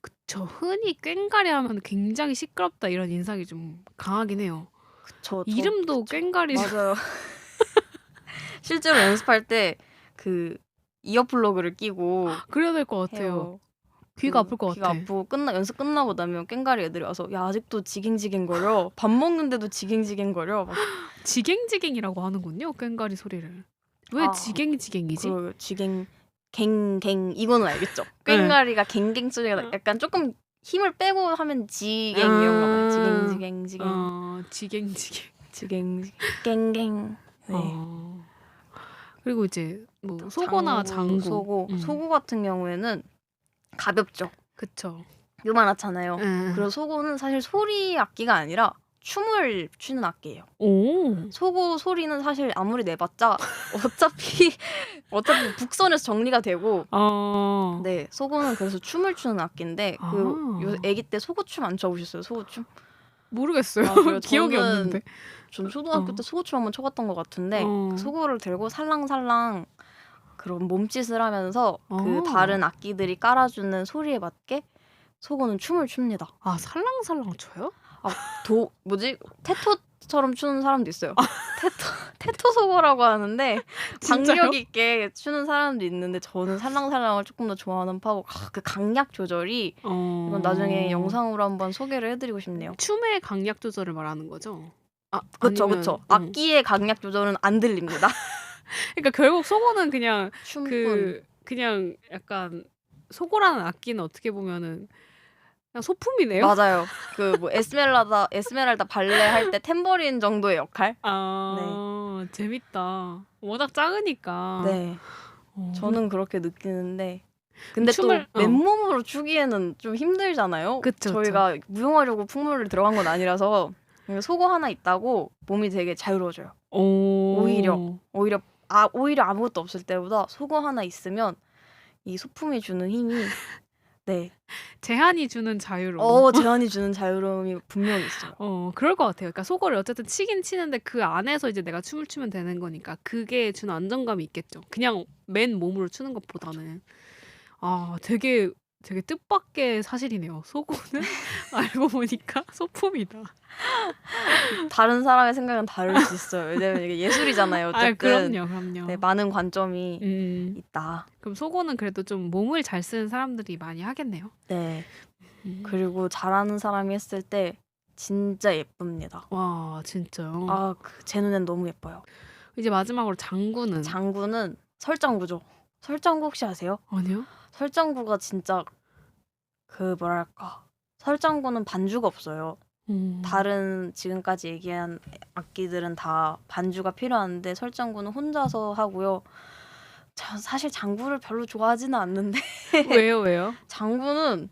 그쵸. 흔히 꽹과리 하면 굉장히 시끄럽다 이런 인상이 좀 강하긴 해요. 그쵸. 이름도 꽹과리. 맞아요. 실제로 연습할 때 그 이어플러그를 끼고 그래야 될 것 같아요. 해요. 귀가 아플 것 귀가 같아. 아프고 연습 끝나고 나면 꽹과리 애들이 와서 야 아직도 지갱지갱거려 밥 먹는데도 지갱지갱거려 막 지갱지갱이라고 하는군요. 꽹과리 소리를. 왜 아, 지갱지갱이지? 그 지갱 갱갱 이거는 알겠죠. 네. 꽹과리가 갱갱 소리가 약간 조금 힘을 빼고 하면 지갱 이런가 봐요. 지갱지갱 지갱지갱. 지갱 갱갱. 네. 그리고 이제 뭐 소고나 장구. 소고 같은 경우에는 가볍죠. 그쵸. 요만하잖아요. 그리고 소고는 사실 소리 악기가 아니라 춤을 추는 악기예요. 오. 소고 소리는 사실 아무리 내봤자 어차피 북선에서 정리가 되고 네 소고는 그래서 춤을 추는 악기인데 요 아기 때 소고춤 안 춰보셨어요? 소고춤? 모르겠어요. 그래요? 기억이 없는데. 전 초등학교 때 소고춤 한번 춰봤던 것 같은데 그 소고를 들고 살랑살랑 그런 몸짓을 하면서 그 다른 악기들이 깔아주는 소리에 맞게 소고는 춤을 춥니다. 아 살랑살랑 춰요? 테토처럼 추는 사람도 있어요. 테토 소고라고 하는데 박력 있게 추는 사람도 있는데 저는 살랑살랑을 조금 더 좋아하는 파고 그 강약 조절이 이건 나중에 영상으로 한번 소개를 해드리고 싶네요. 춤의 강약 조절을 말하는 거죠? 그쵸. 악기의 강약 조절은 안 들립니다. 그러니까 결국 소고는 그냥 춤뿐. 그냥 약간 소고라는 악기는 어떻게 보면은 그냥 소품이네요. 맞아요. 그 뭐 에스메랄다 발레 할 때 탬버린 정도의 역할. 네. 재밌다. 워낙 작으니까. 네. 저는 그렇게 느끼는데. 근데 또 맨몸으로 추기에는 좀 힘들잖아요. 그쵸, 저희가 무용하려고 풍물을 들어간 건 아니라서 소고 하나 있다고 몸이 되게 자유로워져요. 오히려 아무것도 없을 때보다 소고 하나 있으면 이 소품이 주는 힘이 제한이 주는 자유로움. 제한이 주는 자유로움이 분명히 있어요. 그럴 것 같아요. 그러니까 소고를 어쨌든 치긴 치는데 그 안에서 이제 내가 춤을 추면 되는 거니까 그게 주는 안정감이 있겠죠. 그냥 맨 몸으로 추는 것보다는. 되게 뜻밖의 사실이네요. 소고는 알고 보니까 소품이다. 다른 사람의 생각은 다를 수 있어요. 왜냐면 이게 예술이잖아요. 어쨌든. 그럼요. 네, 많은 관점이 있다. 그럼 소고는 그래도 좀 몸을 잘 쓰는 사람들이 많이 하겠네요. 네. 그리고 잘하는 사람이 했을 때 진짜 예쁩니다. 와, 진짜요? 제 눈엔 너무 예뻐요. 이제 마지막으로 장구는? 장구는 설장구죠. 설장구 혹시 아세요? 아니요. 설장구가 진짜 설장구는 반주가 없어요. 다른 지금까지 얘기한 악기들은 다 반주가 필요한데 설장구는 혼자서 하고요. 사실 장구를 별로 좋아하지는 않는데 왜요? 장구는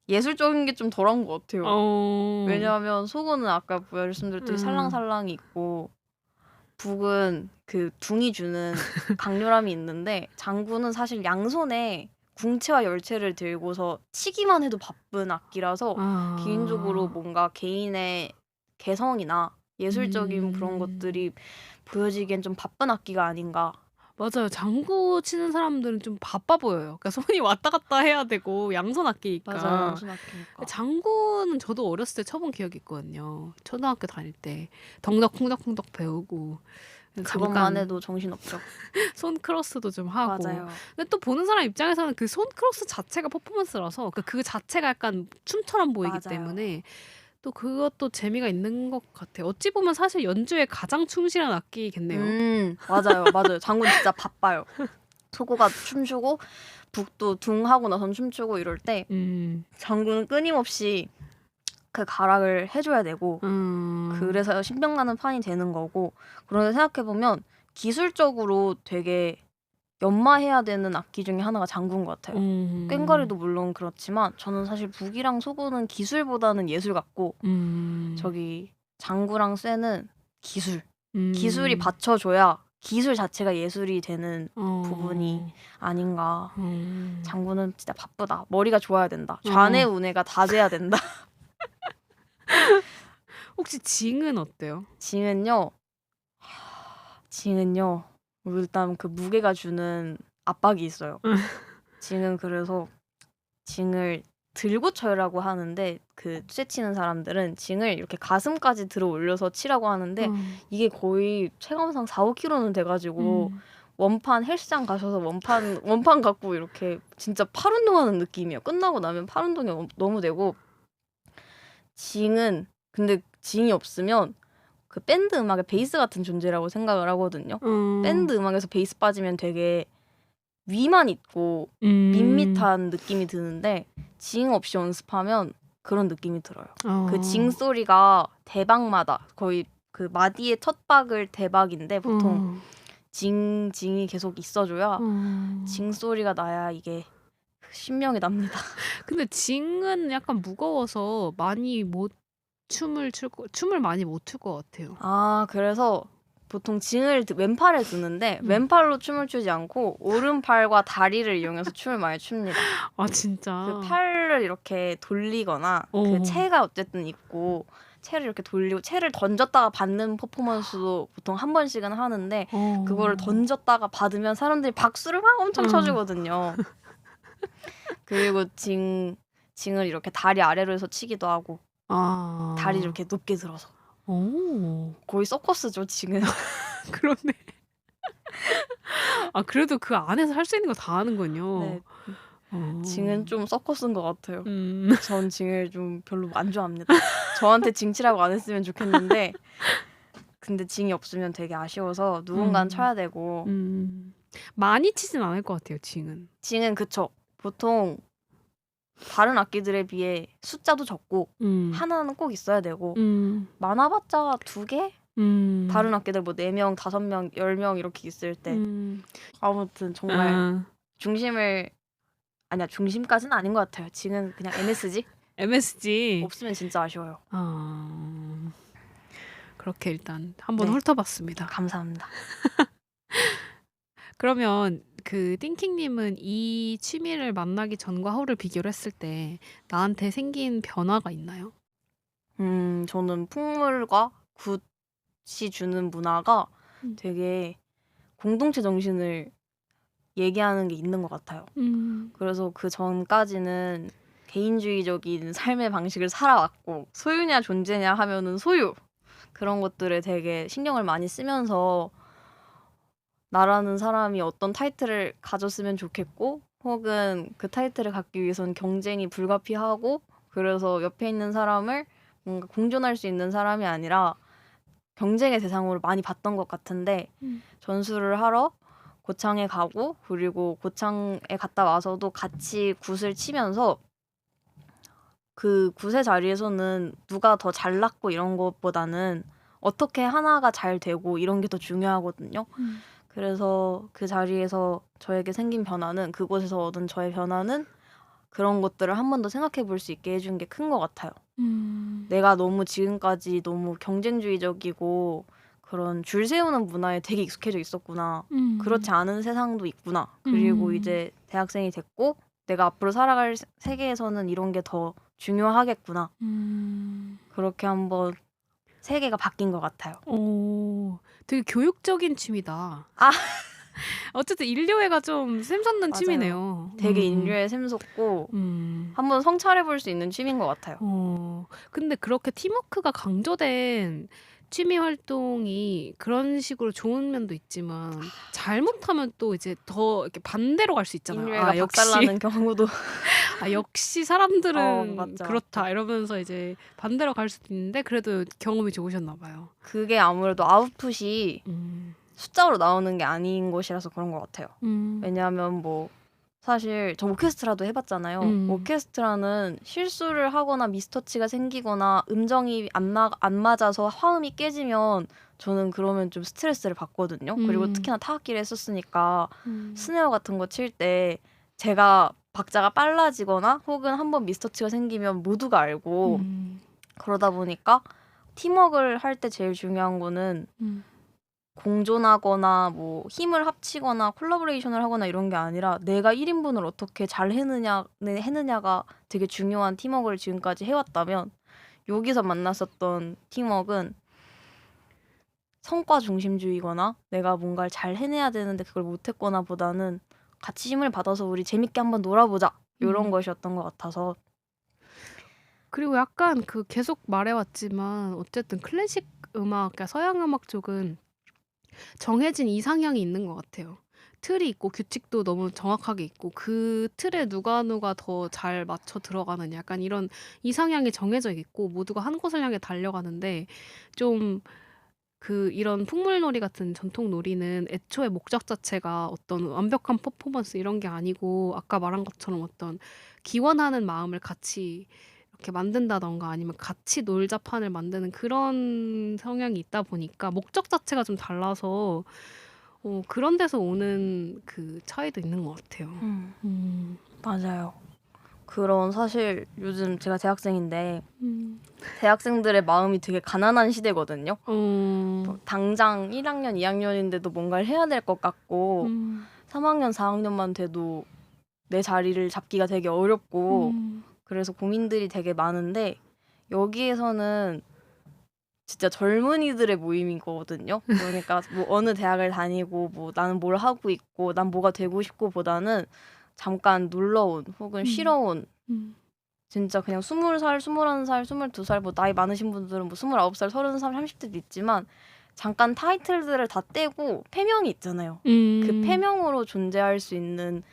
예술적인 게 좀 덜한 것 같아요. 왜냐하면 소고는 아까 말씀드렸듯이 살랑살랑이 있고 북은 그 둥이 주는 강렬함이 있는데 장구는 사실 양손에 궁체와 열체를 들고서 치기만 해도 바쁜 악기라서 개인적으로 뭔가 개인의 개성이나 예술적인 그런 것들이 보여지기엔 좀 바쁜 악기가 아닌가. 맞아요. 장구 치는 사람들은 좀 바빠 보여요. 그러니까 손이 왔다 갔다 해야 되고 양손 악기니까. 맞아요. 양손 악기니까. 장구는 저도 어렸을 때 쳐본 기억이 있거든요. 초등학교 다닐 때 덩덕쿵덕쿵덕 배우고 그것만 해도 정신없죠. 손 크로스도 좀 하고. 맞아요. 근데 또 보는 사람 입장에서는 그 손 크로스 자체가 퍼포먼스라서 그 자체가 약간 춤처럼 보이기 때문에 또 그것도 재미가 있는 것 같아요. 어찌 보면 사실 연주에 가장 충실한 악기겠네요. 맞아요. 장구는 진짜 바빠요. 소고가 춤추고 북도 둥하고 나선 춤추고 이럴 때 장구는 끊임없이 그 가락을 해줘야 되고 그래서 신명나는 판이 되는 거고 그런데 생각해보면 기술적으로 되게 연마해야 되는 악기 중에 하나가 장구인 것 같아요. 꽹과리도 물론 그렇지만 저는 사실 북이랑 소구는 기술보다는 예술 같고 저기 장구랑 쇠는 기술. 기술이 받쳐줘야 기술 자체가 예술이 되는 부분이 아닌가. 장구는 진짜 바쁘다. 머리가 좋아야 된다. 좌뇌 우뇌가 다 돼야 된다. 혹시 징은 어때요? 징은요. 일단 그 무게가 주는 압박이 있어요. 징은 그래서 징을 들고 쳐라고 하는데 그 쇠 치는 사람들은 징을 이렇게 가슴까지 들어 올려서 치라고 하는데 이게 거의 체감상 4-5kg는 돼가지고 원판 헬스장 가셔서 원판 갖고 이렇게 진짜 팔 운동하는 느낌이에요. 끝나고 나면 팔 운동이 너무 되고 징은 근데 징이 없으면 그 밴드 음악의 베이스 같은 존재라고 생각을 하거든요. 밴드 음악에서 베이스 빠지면 되게 위만 있고 밋밋한 느낌이 드는데 징 없이 연습하면 그런 느낌이 들어요. 그 징 소리가 대박마다 거의 그 마디의 첫 박을 대박인데 보통 징이 계속 있어줘야 징 소리가 나야 이게 신명이 납니다. 근데 징은 약간 무거워서 많이 못 춤을 많이 못 출 것 같아요. 아 그래서 보통 징을 왼팔에 드는데 왼팔로 춤을 추지 않고 오른팔과 다리를 이용해서 춤을 많이 춥니다. 아 진짜. 그 팔을 이렇게 돌리거나 그 채가 어쨌든 있고 채를 이렇게 돌리고 채를 던졌다가 받는 퍼포먼스도 보통 한 번씩은 하는데 그거를 던졌다가 받으면 사람들이 박수를 막 엄청 쳐주거든요. 그리고 징을 이렇게 다리 아래로 해서 치기도 하고 다리를 이렇게 높게 들어서 거의 서커스죠 징은. 그러네. 아 그래도 그 안에서 할 수 있는 거 다 하는군요. 네. 징은 좀 서커스인 것 같아요. 전 징을 좀 별로 안 좋아합니다. 저한테 징치라고 안 했으면 좋겠는데 근데 징이 없으면 되게 아쉬워서 누군가는 쳐야 되고 많이 치진 않을 것 같아요 징은. 징은 그쵸. 보통 다른 악기들에 비해 숫자도 적고 하나는 꼭 있어야 되고 많아봤자 2개? 다른 악기들 뭐 4명, 5명, 10명 이렇게 있을 때 아무튼 정말 중심까지는 아닌 것 같아요. 징은 그냥 MSG? 없으면 진짜 아쉬워요. 그렇게 일단 한번 네. 훑어봤습니다. 감사합니다. 그러면 그 띵킹님은 이 취미를 만나기 전과 후를 비교를 했을 때 나한테 생긴 변화가 있나요? 저는 풍물과 굿이 주는 문화가 되게 공동체 정신을 얘기하는 게 있는 것 같아요. 그래서 그 전까지는 개인주의적인 삶의 방식을 살아왔고 소유냐 존재냐 하면은 소유 그런 것들에 되게 신경을 많이 쓰면서 나라는 사람이 어떤 타이틀을 가졌으면 좋겠고 혹은 그 타이틀을 갖기 위해서는 경쟁이 불가피하고 그래서 옆에 있는 사람을 뭔가 공존할 수 있는 사람이 아니라 경쟁의 대상으로 많이 봤던 것 같은데 전수를 하러 고창에 가고 그리고 고창에 갔다 와서도 같이 굿을 치면서 그 굿의 자리에서는 누가 더 잘났고 이런 것보다는 어떻게 하나가 잘 되고 이런 게 더 중요하거든요. 그래서 그 자리에서 저에게 생긴 변화는 그곳에서 얻은 저의 변화는 그런 것들을 한 번 더 생각해 볼 수 있게 해준 게 큰 것 같아요. 내가 너무 지금까지 너무 경쟁주의적이고 그런 줄 세우는 문화에 되게 익숙해져 있었구나. 그렇지 않은 세상도 있구나. 그리고 이제 대학생이 됐고 내가 앞으로 살아갈 세계에서는 이런 게 더 중요하겠구나. 그렇게 한번 세계가 바뀐 것 같아요. 오, 되게 교육적인 취미다. 어쨌든 인류애가 좀 샘솟는 맞아요. 취미네요. 되게 인류에 샘솟고 한번 성찰해볼 수 있는 취미인 것 같아요. 근데 그렇게 팀워크가 강조된 취미 활동이 그런 식으로 좋은 면도 있지만 잘못하면 또 이제 더 이렇게 반대로 갈 수 있잖아요. 인류애가 박살나는 경우도 역시 사람들은 맞죠. 그렇다 이러면서 이제 반대로 갈 수도 있는데 그래도 경험이 좋으셨나 봐요. 그게 아무래도 아웃풋이 숫자로 나오는 게 아닌 것이라서 그런 것 같아요. 왜냐하면 뭐 사실 저 오케스트라도 해봤잖아요. 오케스트라는 실수를 하거나 미스터치가 생기거나 음정이 안 맞아서 화음이 깨지면 저는 그러면 좀 스트레스를 받거든요. 그리고 특히나 타악기를 했었으니까 스네어 같은 거 칠 때 제가 박자가 빨라지거나 혹은 한번 미스터치가 생기면 모두가 알고 그러다 보니까 팀워크를 할 때 제일 중요한 거는 공존하거나 뭐 힘을 합치거나 콜라보레이션을 하거나 이런 게 아니라 내가 1인분을 어떻게 잘 해느냐가 되게 중요한 팀워크를 지금까지 해왔다면 여기서 만났었던 팀워크는 성과 중심주의거나 내가 뭔가를 잘 해내야 되는데 그걸 못했거나 보다는 같이 힘을 받아서 우리 재밌게 한번 놀아보자 이런 것이었던 것 같아서. 그리고 약간 그 계속 말해왔지만 어쨌든 클래식 음악, 그러니까 서양 음악 쪽은 정해진 이상향이 있는 것 같아요. 틀이 있고 규칙도 너무 정확하게 있고 그 틀에 누가 더 잘 맞춰 들어가느냐 약간 이런 이상향이 정해져 있고 모두가 한 곳을 향해 달려가는데 좀 이런 풍물놀이 같은 전통 놀이는 애초에 목적 자체가 어떤 완벽한 퍼포먼스 이런 게 아니고 아까 말한 것처럼 어떤 기원하는 마음을 같이 이렇게 만든다던가 아니면 같이 놀자판을 만드는 그런 성향이 있다 보니까 목적 자체가 좀 달라서 그런 데서 오는 그 차이도 있는 것 같아요. 맞아요. 그런 사실 요즘 제가 대학생인데 대학생들의 마음이 되게 가난한 시대거든요. 당장 1학년, 2학년인데도 뭔가를 해야 될 것 같고 3학년, 4학년만 돼도 내 자리를 잡기가 되게 어렵고 그래서 고민들이 되게 많은데 여기에서는 진짜 젊은이들의 모임이거든요. 그러니까 뭐 어느 대학을 다니고 뭐 나는 뭘 하고 있고 난 뭐가 되고 싶고 보다는 잠깐 놀러 온 혹은 쉬러 온 진짜 그냥 20살, 21살, 22살 뭐 나이 많으신 분들은 뭐 29살, 30살, 30대도 있지만 잠깐 타이틀들을 다 떼고 폐명이 있잖아요. 그 폐명으로 존재할 수 있는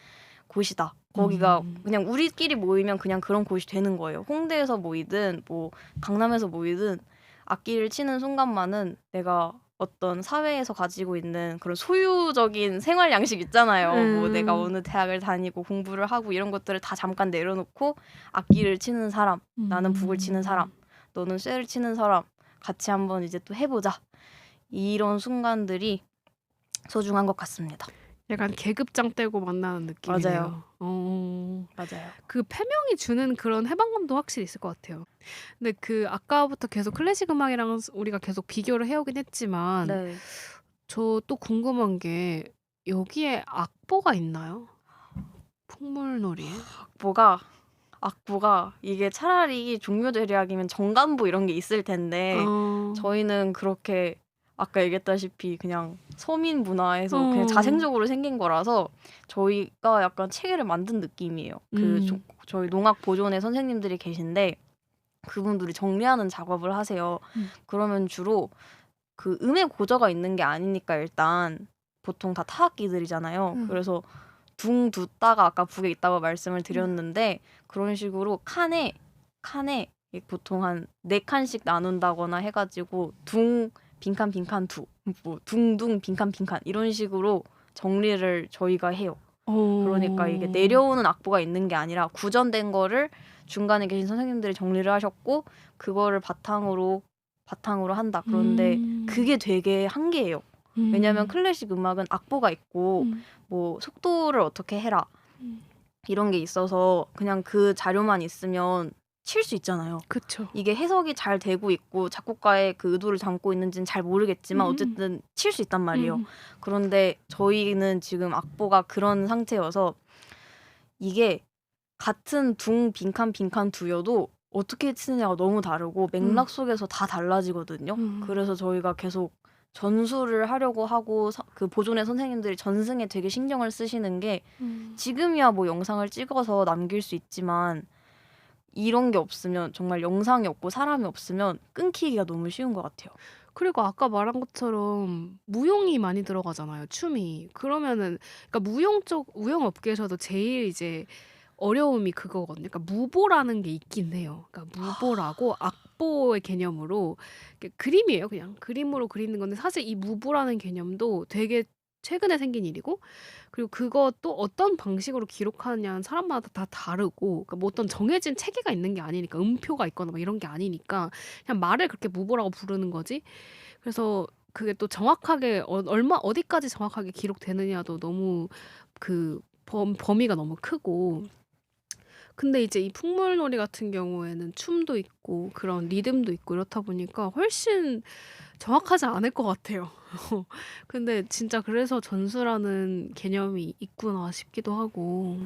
곳이다. 거기가 그냥 우리끼리 모이면 그냥 그런 곳이 되는 거예요. 홍대에서 모이든 뭐 강남에서 모이든 악기를 치는 순간만은 내가 어떤 사회에서 가지고 있는 그런 소유적인 생활 양식 있잖아요. 뭐 내가 어느 대학을 다니고 공부를 하고 이런 것들을 다 잠깐 내려놓고 악기를 치는 사람, 나는 북을 치는 사람, 너는 쇠를 치는 사람, 같이 한번 이제 또 해보자. 이런 순간들이 소중한 것 같습니다. 약간 계급장 떼고 만나는 느낌이네요. 맞아요. 그 폐명이 주는 그런 해방감도 확실히 있을 것 같아요. 근데 아까부터 계속 클래식 음악이랑 우리가 계속 비교를 해오긴 했지만 네. 저 또 궁금한 게 여기에 악보가 있나요? 풍물놀이에? 악보가 이게 차라리 종묘대리악이면 정간보 이런 게 있을 텐데 저희는 그렇게 아까 얘기했다시피 그냥 서민 문화에서 그냥 자생적으로 생긴 거라서 저희가 약간 체계를 만든 느낌이에요. 저희 농악 보존의 선생님들이 계신데 그분들이 정리하는 작업을 하세요. 그러면 주로 그 음의 고저가 있는 게 아니니까 일단 보통 다 타악기들이잖아요. 그래서 둥 두따가 아까 북에 있다고 말씀을 드렸는데 그런 식으로 칸에 보통 한 4칸씩 나눈다거나 해가지고 둥 빈칸 두, 뭐 둥둥 빈칸 이런 식으로 정리를 저희가 해요. 그러니까 이게 내려오는 악보가 있는 게 아니라 구전된 거를 중간에 계신 선생님들이 정리를 하셨고 그거를 바탕으로 한다. 그런데 그게 되게 한계예요. 왜냐하면 클래식 음악은 악보가 있고 뭐 속도를 어떻게 해라 이런 게 있어서 그냥 그 자료만 있으면 칠 수 있잖아요. 그쵸. 이게 해석이 잘 되고 있고 작곡가의 그 의도를 담고 있는지는 잘 모르겠지만 어쨌든 칠 수 있단 말이에요. 그런데 저희는 지금 악보가 그런 상태여서 이게 같은 둥 빈칸 두여도 어떻게 치느냐가 너무 다르고 맥락 속에서 다 달라지거든요. 그래서 저희가 계속 전수를 하려고 하고 그 보존의 선생님들이 전승에 되게 신경을 쓰시는 게 지금이야 뭐 영상을 찍어서 남길 수 있지만 이런 게 없으면 정말 영상이 없고 사람이 없으면 끊기기가 너무 쉬운 것 같아요. 그리고 아까 말한 것처럼 무용이 많이 들어가잖아요, 춤이. 그러면은 그러니까 무용 업계에서도 제일 이제 어려움이 그거거든요. 그러니까 무보라는 게 있긴 해요. 그러니까 무보라고 악보의 개념으로 그림이에요, 그냥. 그림으로 그리는 건데 사실 이 무보라는 개념도 되게 최근에 생긴 일이고 그리고 그것도 어떤 방식으로 기록하느냐는 사람마다 다 다르고 그러니까 뭐 어떤 정해진 체계가 있는 게 아니니까 음표가 있거나 막 이런 게 아니니까 그냥 말을 그렇게 무보라고 부르는 거지. 그래서 그게 또 정확하게 얼마 어디까지 정확하게 기록되느냐도 너무 그 범위가 너무 크고 근데 이제 이 풍물놀이 같은 경우에는 춤도 있고 그런 리듬도 있고 이렇다 보니까 훨씬 정확하지 않을 것 같아요. 근데 진짜 그래서 전수라는 개념이 있구나 싶기도 하고.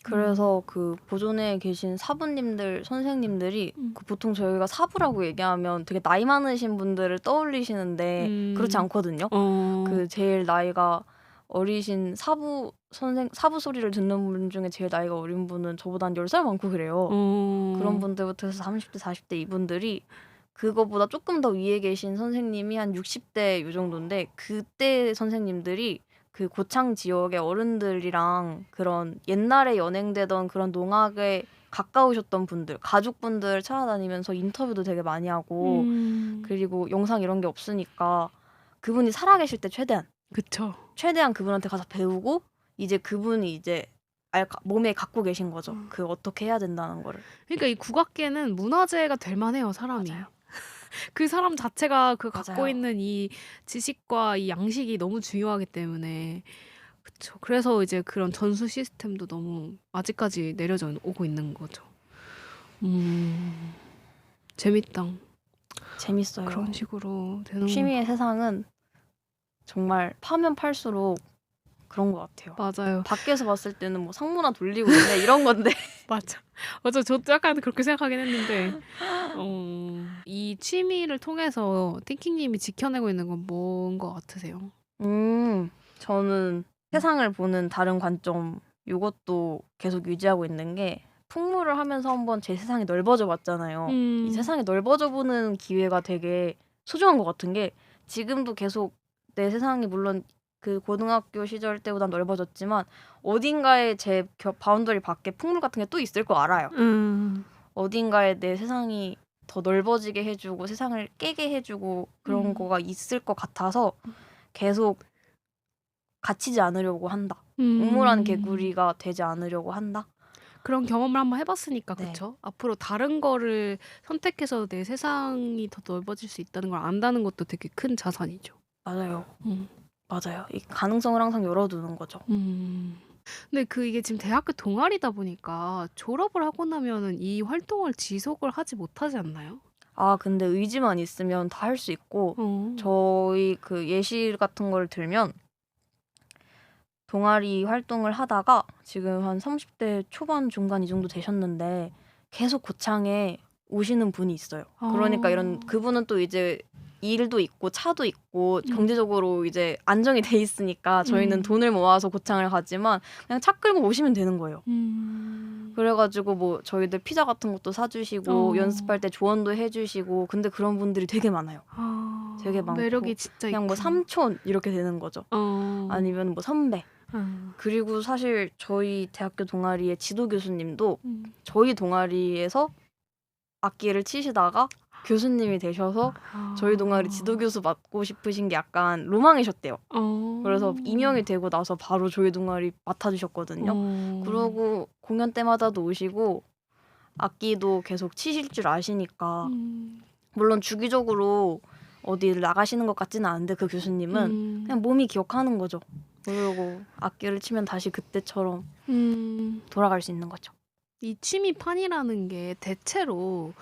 그래서 그 보존에 계신 사부님들, 선생님들이 음. 그 보통 저희가 사부라고 얘기하면 되게 나이 많으신 분들을 떠올리시는데 그렇지 않거든요. 그 제일 나이가 어리신 사부 소리를 듣는 분 중에 제일 나이가 어린 분은 저보다 한 10살 많고 그래요. 그런 분들부터 해서 30대, 40대 이분들이 그거보다 조금 더 위에 계신 선생님이 한 60대 요 정도인데 그때 선생님들이 그 고창 지역의 어른들이랑 그런 옛날에 연행되던 그런 농악에 가까우셨던 분들, 가족분들 찾아다니면서 인터뷰도 되게 많이 하고 그리고 영상 이런 게 없으니까 그분이 살아계실 때 그쵸. 최대한 그분한테 가서 배우고 이제 그분이 이제 몸에 갖고 계신 거죠. 그 어떻게 해야 된다는 거를. 그러니까 이 국악계는 문화재가 될 만해요, 사람이. 맞아요. 그 사람 자체가 그 갖고 맞아요. 있는 이 지식과 이 양식이 너무 중요하기 때문에 그쵸. 그래서 이제 그런 전수 시스템도 너무 아직까지 내려져 오고 있는 거죠. 재밌다. 재밌어요. 그런 식으로 되는 취미의 세상은 정말 파면 팔수록 그런 것 같아요. 맞아요. 밖에서 봤을 때는 뭐 상무나 돌리고 있네 이런 건데 맞아. 맞아. 저도 약간 그렇게 생각하긴 했는데 이 취미를 통해서 띵킹님이 지켜내고 있는 건 뭔 것 같으세요? 저는 세상을 보는 다른 관점 이것도 계속 유지하고 있는 게 풍물을 하면서 한번 제 세상이 넓어져 봤잖아요. 이 세상이 넓어져 보는 기회가 되게 소중한 것 같은 게 지금도 계속 내 세상이 물론 그 고등학교 시절 때보다 넓어졌지만 어딘가에 제 바운더리 밖에 풍물 같은 게 또 있을 거 알아요. 어딘가에 내 세상이 더 넓어지게 해주고 세상을 깨게 해주고 그런 거가 있을 것 같아서 계속 갇히지 않으려고 한다. 우물안 개구리가 되지 않으려고 한다. 그런 경험을 한번 해봤으니까 네. 그쵸? 앞으로 다른 거를 선택해서 내 세상이 더 넓어질 수 있다는 걸 안다는 것도 되게 큰 자산이죠. 맞아요. 맞아요. 이 가능성을 항상 열어두는 거죠. 근데 이게 지금 대학교 동아리다 보니까 졸업을 하고 나면은 이 활동을 지속을 하지 못하지 않나요? 아 근데 의지만 있으면 다 할 수 있고 저희 그 예시 같은 걸 들면 동아리 활동을 하다가 지금 한 30대 초반 중반 이 정도 되셨는데 계속 고창에 오시는 분이 있어요. 그러니까 이런 그분은 또 이제 일도 있고 차도 있고 경제적으로 이제 안정이 돼 있으니까 저희는 돈을 모아서 고창을 가지만 그냥 차 끌고 오시면 되는 거예요. 그래가지고 뭐 저희들 피자 같은 것도 사주시고 연습할 때 조언도 해주시고 근데 그런 분들이 되게 많아요. 되게 많고 매력이 진짜 그냥 뭐 있구나. 삼촌 이렇게 되는 거죠. 아니면 뭐 선배. 그리고 사실 저희 대학교 동아리의 지도 교수님도 저희 동아리에서 악기를 치시다가 교수님이 되셔서 저희 동아리 지도 교수 맡고 싶으신 게 약간 로망이셨대요. 그래서 임용이 되고 나서 바로 저희 동아리 맡아주셨거든요. 그러고 공연 때마다도 오시고 악기도 계속 치실 줄 아시니까 물론 주기적으로 어디를 나가시는 것 같지는 않은데 그 교수님은 그냥 몸이 기억하는 거죠. 그리고 악기를 치면 다시 그때처럼 돌아갈 수 있는 거죠. 이 취미판이라는 게 대체로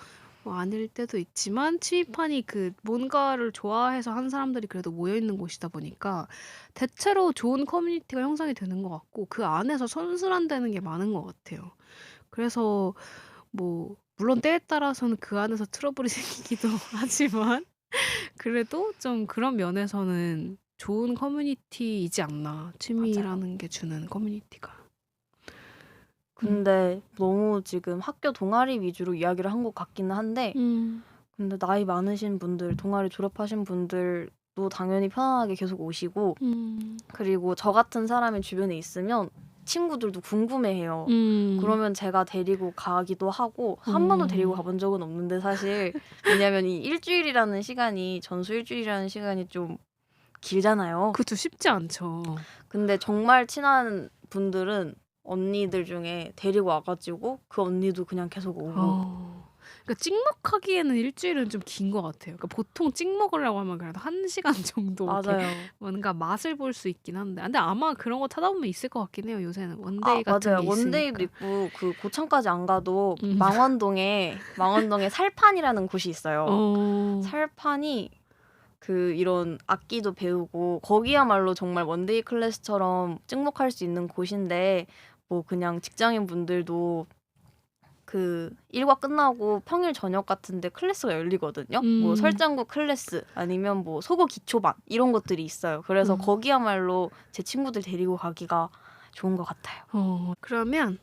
뭐 아닐 때도 있지만 취미판이 그 뭔가를 좋아해서 한 사람들이 그래도 모여 있는 곳이다 보니까 대체로 좋은 커뮤니티가 형성이 되는 것 같고 그 안에서 선순환되는 게 많은 것 같아요. 그래서 뭐 물론 때에 따라서는 그 안에서 트러블이 생기기도 하지만 그래도 좀 그런 면에서는 좋은 커뮤니티이지 않나. 취미라는 게 주는 커뮤니티가. 근데 너무 지금 학교 동아리 위주로 이야기를 한 것 같기는 한데 근데 나이 많으신 분들, 동아리 졸업하신 분들도 당연히 편안하게 계속 오시고 그리고 저 같은 사람이 주변에 있으면 친구들도 궁금해해요. 그러면 제가 데리고 가기도 하고 한 번도 데리고 가본 적은 없는데 사실 왜냐면 이 일주일이라는 시간이 전수 일주일이라는 시간이 좀 길잖아요. 그것도 쉽지 않죠. 근데 정말 친한 분들은 언니들 중에 데리고 와가지고 그 언니도 그냥 계속 오고. 그러니까 찍먹하기에는 일주일은 좀 긴 것 같아요. 그러니까 보통 찍먹으려고 하면 그래도 1시간 정도 이렇게 맞아요. 뭔가 맛을 볼 수 있긴 한데, 근데 아마 그런 거 찾아보면 있을 것 같긴 해요. 요새는 원데이 같은 맞아요. 게 원데이도 있으니까. 있고 그 고창까지 안 가도 음. 망원동에 살판이라는 곳이 있어요. 어. 살판이 그 이런 악기도 배우고 거기야말로 정말 원데이 클래스처럼 찍먹할 수 있는 곳인데 뭐 그냥 직장인 분들도 그 일과 끝나고 평일 저녁 같은데 클래스가 열리거든요. 뭐 설장구 클래스 아니면 뭐 속어 기초반 이런 것들이 있어요. 그래서 거기야말로 제 친구들 데리고 가기가 좋은 것 같아요. 그러면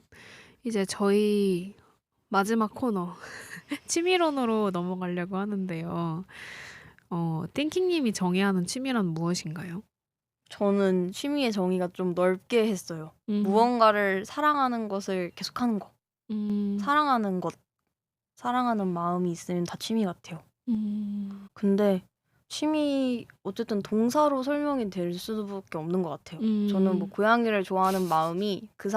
이제 저희 마지막 코너 취미론으로 넘어가려고 하는데요. 띵킹님이 정해야 하는 취미란 무엇인가요? 저는 취미의 정의가 좀 넓게 했어요. 무언가를 사랑하는 것을 계속하는 거. 사랑하는 것. 사랑하는 마음이 있으면 다 취미 같아요. 근데 취미 어쨌든 동사로 설명이 될 수밖에 없는 것 같아요. 저는 뭐 고양이를 좋아하는 마음이 그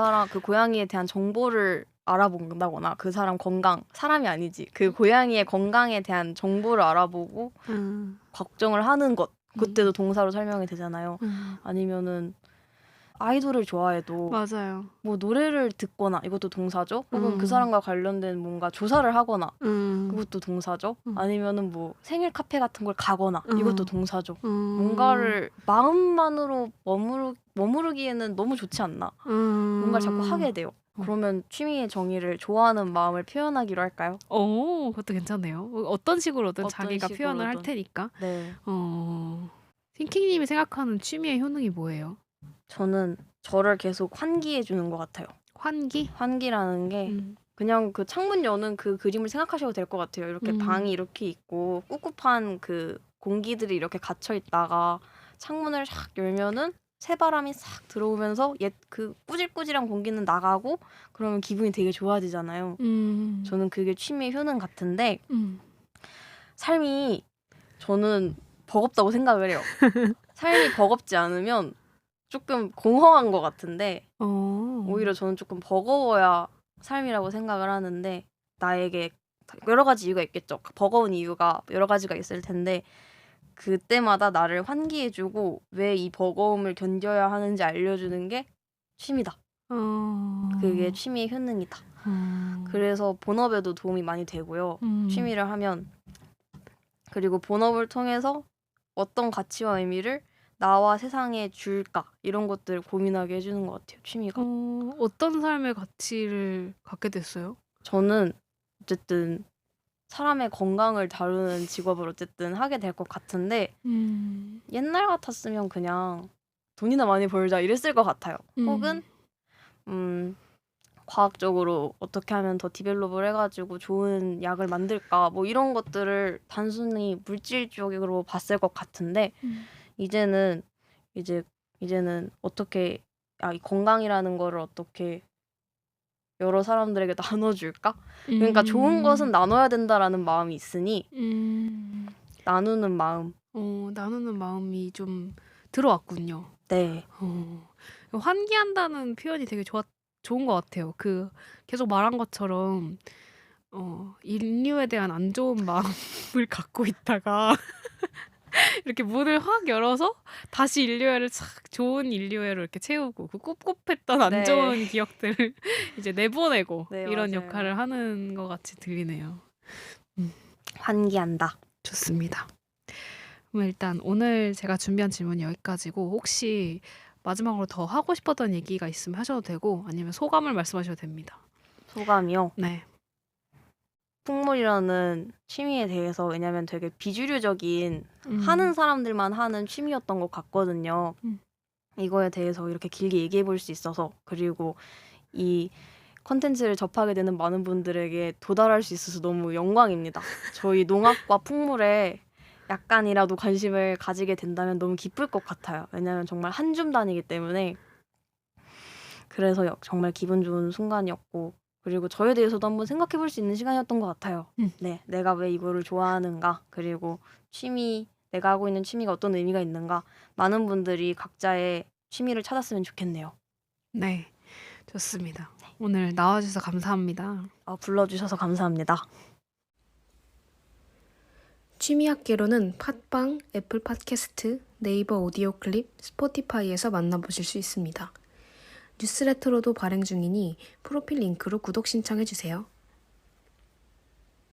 고양이에 대한 정보를 알아본다거나 그 사람 건강, 사람이 아니지. 그 고양이의 건강에 대한 정보를 알아보고 걱정을 하는 것. 그때도 동사로 설명이 되잖아요. 아니면은 아이돌을 좋아해도 맞아요. 뭐 노래를 듣거나 이것도 동사죠. 혹은 그 사람과 관련된 뭔가 조사를 하거나 그것도 동사죠. 아니면은 뭐 생일 카페 같은 걸 가거나 이것도 동사죠. 뭔가를 마음만으로 머무르기에는 너무 좋지 않나. 뭔가를 자꾸 하게 돼요. 그러면 취미의 정의를 좋아하는 마음을 표현하기로 할까요? 그것도 괜찮네요. 어떤 식으로든 어떤 자기가 표현을 할 식으로든. 테니까. 네. 띵킹님이 생각하는 취미의 효능이 뭐예요? 저는 저를 계속 환기해 주는 것 같아요. 환기? 환기라는 게 그냥 그 창문 여는 그 그림을 생각하셔도 될 것 같아요. 이렇게 방이 이렇게 있고 꿉꿉한 그 공기들이 이렇게 갇혀 있다가 창문을 싹 열면은 새바람이 싹 들어오면서 그 꾸질꾸질한 공기는 나가고 그러면 기분이 되게 좋아지잖아요. 저는 그게 취미의 효능 같은데 삶이 저는 버겁다고 생각을 해요. 삶이 버겁지 않으면 조금 공허한 것 같은데 오히려 저는 조금 버거워야 삶이라고 생각을 하는데 나에게 여러 가지 이유가 있겠죠. 버거운 이유가 여러 가지가 있을 텐데 그때마다 나를 환기해주고 왜 이 버거움을 견뎌야 하는지 알려주는 게 취미다. 그게 취미의 효능이다. 그래서 본업에도 도움이 많이 되고요. 취미를 하면. 그리고 본업을 통해서 어떤 가치와 의미를 나와 세상에 줄까 이런 것들을 고민하게 해주는 것 같아요. 취미가. 어떤 삶의 가치를 갖게 됐어요? 저는 어쨌든 사람의 건강을 다루는 직업을 어쨌든 하게 될 것 같은데 옛날 같았으면 그냥 돈이나 많이 벌자 이랬을 것 같아요. 혹은 과학적으로 어떻게 하면 더 디벨롭을 해가지고 좋은 약을 만들까 뭐 이런 것들을 단순히 물질적으로 봤을 것 같은데 이제는 어떻게 이 건강이라는 거를 어떻게 여러 사람들에게 나눠줄까? 그러니까 좋은 것은 나눠야 된다라는 마음이 있으니 나누는 마음. 나누는 마음이 좀 들어왔군요. 네. 환기한다는 표현이 되게 좋은 것 같아요. 그 계속 말한 것처럼 인류에 대한 안 좋은 마음을 갖고 있다가 이렇게 문을 확 열어서 다시 인류애를 착 좋은 인류애로 이렇게 채우고 그 꿉꿉했던 안 네. 좋은 기억들을 이제 내보내고 네, 이런 맞아요. 역할을 하는 것 같이 들리네요. 환기한다. 좋습니다. 그럼 일단 오늘 제가 준비한 질문이 여기까지고 혹시 마지막으로 더 하고 싶었던 얘기가 있으면 하셔도 되고 아니면 소감을 말씀하셔도 됩니다. 소감이요? 네. 풍물이라는 취미에 대해서 왜냐면 되게 비주류적인 하는 사람들만 하는 취미였던 것 같거든요. 이거에 대해서 이렇게 길게 얘기해 볼 수 있어서 그리고 이 컨텐츠를 접하게 되는 많은 분들에게 도달할 수 있어서 너무 영광입니다. 저희 농악과 풍물에 약간이라도 관심을 가지게 된다면 너무 기쁠 것 같아요. 왜냐하면 정말 한 줌 단위이기 때문에 그래서 정말 기분 좋은 순간이었고 그리고 저에 대해서도 한번 생각해 볼 수 있는 시간이었던 것 같아요. 네, 내가 왜 이거를 좋아하는가 그리고 취미 내가 하고 있는 취미가 어떤 의미가 있는가 많은 분들이 각자의 취미를 찾았으면 좋겠네요. 네, 좋습니다. 오늘 나와주셔서 감사합니다. 불러주셔서 감사합니다. 취미학개론은 팟빵, 애플 팟캐스트, 네이버 오디오 클립, 스포티파이에서 만나보실 수 있습니다. 뉴스레터로도 발행 중이니 프로필 링크로 구독 신청해주세요.